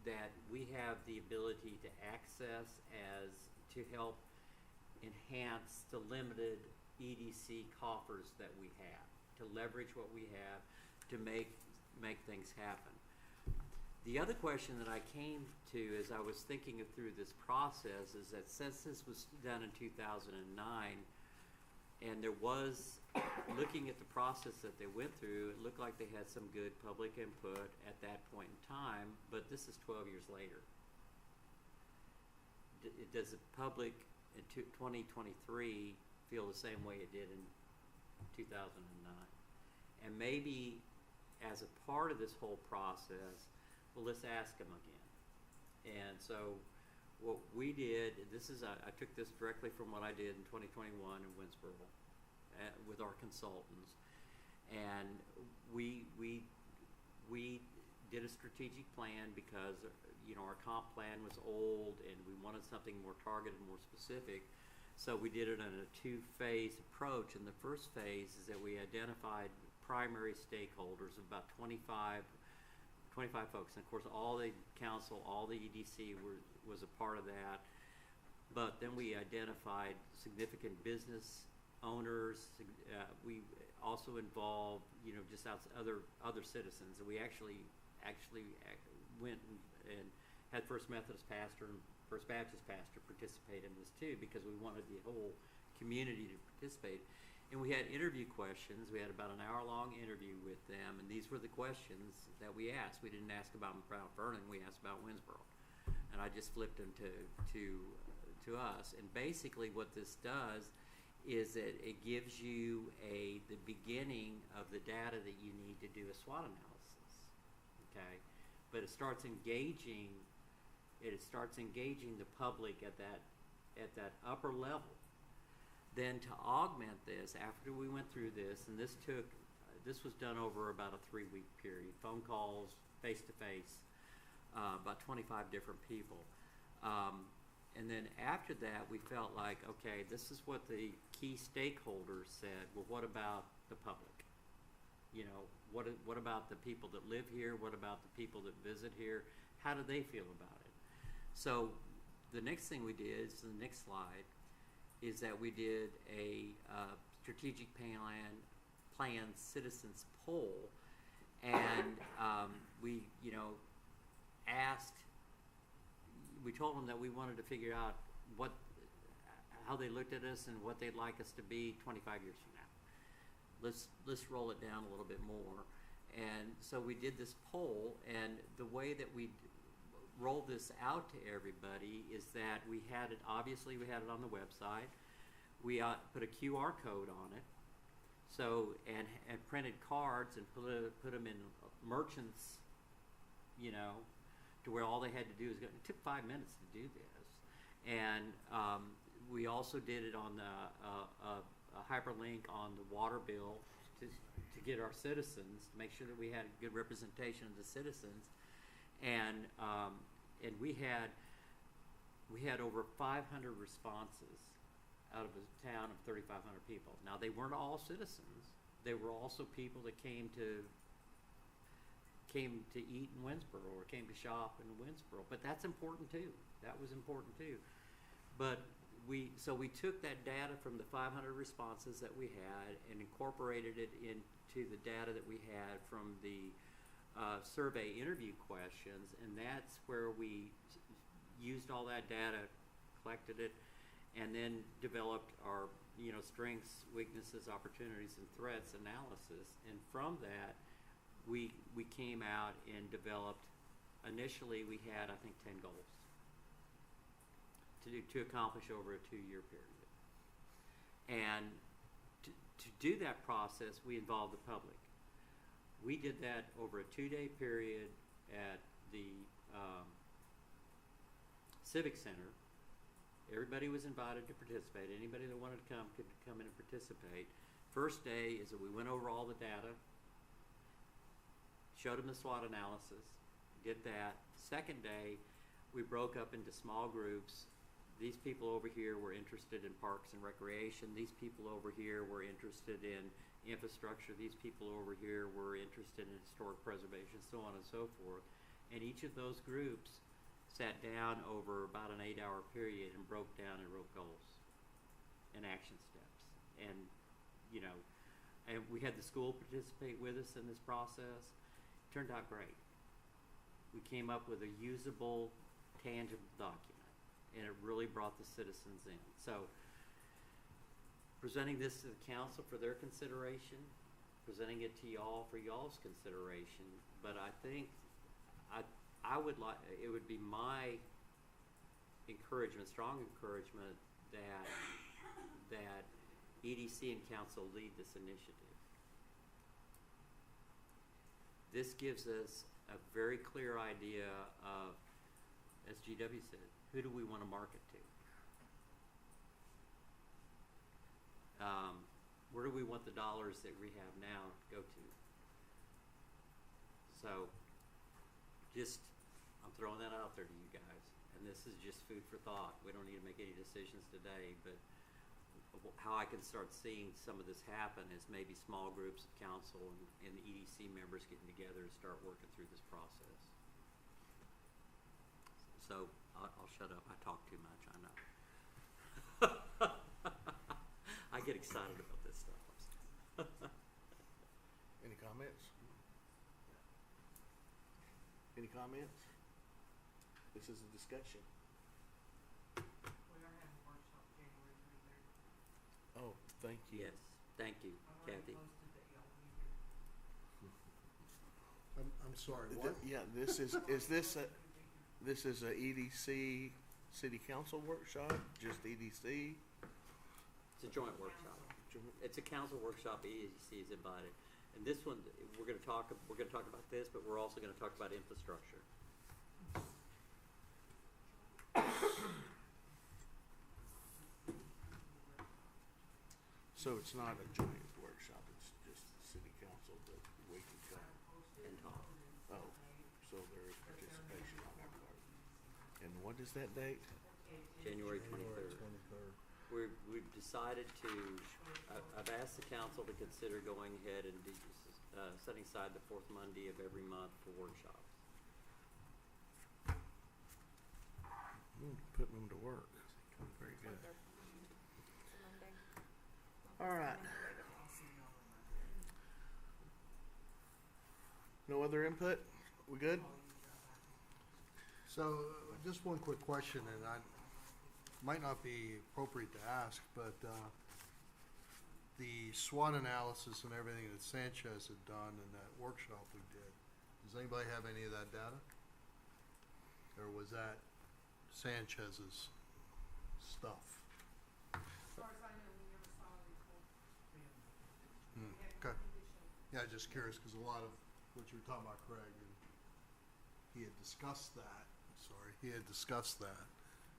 that we have the ability to access to help enhance the limited EDC coffers that we have, to leverage what we have to make things happen. The other question that I came to as I was thinking through this process is that since this was done in 2009, and there was, looking at the process that they went through, it looked like they had some good public input at that point in time, but this is 12 years later. Does the public in 2023 feel the same way it did in 2009. And maybe as a part of this whole process, well, let's ask them again. And so what we did, I took this directly from what I did in 2021 in Winsboro with our consultants. And we did a strategic plan because, our comp plan was old and we wanted something more targeted, more specific. So we did it in a two-phase approach. And the first phase is that we identified primary stakeholders of about 25 folks. And of course, all the council, all the EDC was a part of that. But then we identified significant business owners. We also involved, just other citizens. And we actually went and had First Methodist pastor and First Baptist pastor participate in this too, because we wanted the whole community to participate. And we had interview questions. We had about an hour-long interview with them, and these were the questions that we asked. We didn't ask about Mount Vernon. We asked about Winsboro, and I just flipped them to us. And basically, what this does is that it gives you the beginning of the data that you need to do a SWOT analysis. Okay, but it starts engaging the public at that upper level. Then to augment this, after we went through this, and this was done over about a 3-week period, phone calls, face-to-face, about 25 different people. And then after that, we felt like, okay, this is what the key stakeholders said. Well, what about the public? What about the people that live here? What about the people that visit here? How do they feel about it? So the next thing we did, so the next slide, is that we did a strategic plan citizens poll, and we told them that we wanted to figure out how they looked at us and what they'd like us to be 25 years from now. Let's roll it down a little bit more. And so we did this poll, and the way that we roll this out to everybody is that we had it on the website. We put a QR code on it, so and printed cards and put them in merchants, to where all they had to do is go. It took 5 minutes to do this, and we also did it on a hyperlink on the water bill to get our citizens, to make sure that we had a good representation of the citizens. And we had over 500 responses out of a town of 3,500 people. Now, they weren't all citizens. They were also people that came to eat in Winsboro or came to shop in Winsboro. But that's important too. That was important too. But we took that data from the 500 responses that we had and incorporated it into the data that we had from the survey interview questions, and that's where we used all that data, collected it, and then developed our strengths, weaknesses, opportunities, and threats analysis. And from that, we came out and developed. Initially, we had, I think, 10 goals to accomplish over a 2-year period. And to do that process, we involved the public. We did that over a 2-day period at the Civic Center. Everybody was invited to participate. Anybody that wanted to come could come in and participate. First day is that we went over all the data, showed them the SWOT analysis, did that. Second day, we broke up into small groups. These people over here were interested in parks and recreation. These people over here were interested in infrastructure. These people over here were interested in historic preservation, so on and so forth. And each of those groups sat down over about an 8-hour period and broke down and wrote goals and action steps. And and we had the school participate with us in this process. It turned out great. We came up with a usable, tangible document, and it really brought the citizens in. So presenting this to the council for their consideration, presenting it to y'all for y'all's consideration. But I think it would be my encouragement, strong encouragement, that EDC and council lead this initiative. This gives us a very clear idea of, as GW said, who do we want to market to? Where do we want the dollars that we have now to go to? So, I'm throwing that out there to you guys, and this is just food for thought. We don't need to make any decisions today, but how I can start seeing some of this happen is maybe small groups of council and the EDC members getting together and start working through this process. So, I'll shut up. I talk too much, I know. I get excited about this stuff. Any comments? Any comments? This is a discussion. We are having a workshop January 23rd. Oh, thank you. Yes, thank you, I've already Kathy. posted that y'all will be here. I'm sorry, what? Yeah, this is a EDC city council workshop, just EDC? It's a joint workshop. It's a council workshop, EDC is invited. And this one, we're gonna talk about this, but we're also gonna talk about infrastructure. So it's not a joint workshop, it's just city council, but we can come. And talk. Oh, so there is participation on our part. And what is that date? January 23rd. We've decided to, I've asked the council to consider going ahead and setting aside the fourth Monday of every month for workshops. Putting them to work. Very good. All right. No other input? We good? So, just one quick question, and I might not be appropriate to ask, but the SWOT analysis and everything that Sanchez had done in that workshop we did, does anybody have any of that data? Or was that Sanchez's stuff? As far as I know, we never saw a report. We haven't Okay. seen it show. Yeah, just curious, because a lot of what you were talking about, Craig, and he had discussed that,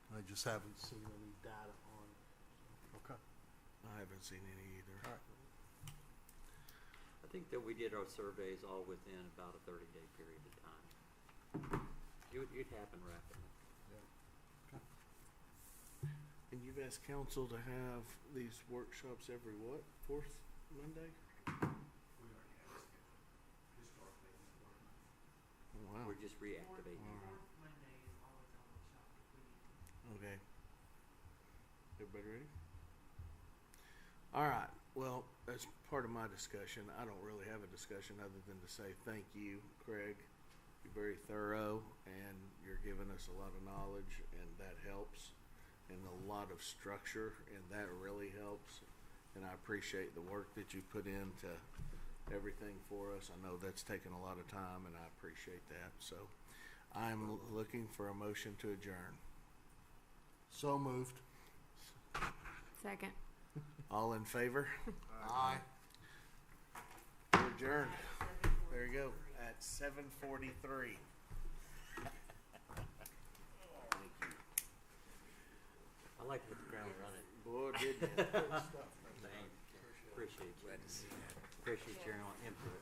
I just haven't seen any data on it. Okay. I haven't seen any either. All right. I think that we did our surveys all within about a 30-day period of time. It happen rapidly. And you've asked council to have these workshops every what? Fourth Monday? We already have it scheduled historically in that work. Oh, wow. We're just reactivating. Wow. Fourth Monday is always a workshop if we need to. Okay. Everybody ready? All right. Well, as part of my discussion, I don't really have a discussion other than to say thank you, Craig. You're very thorough and you're giving us a lot of knowledge, and that helps, and a lot of structure, and that really helps. And I appreciate the work that you put into everything for us. I know that's taken a lot of time, and I appreciate that. So I'm looking for a motion to adjourn. So moved. Second. All in favor? Aye. We're adjourned. There you go, at 7:43. Thank you. I like to hit the ground running. Boy, did you. Thanks. Appreciate you. Appreciate your input.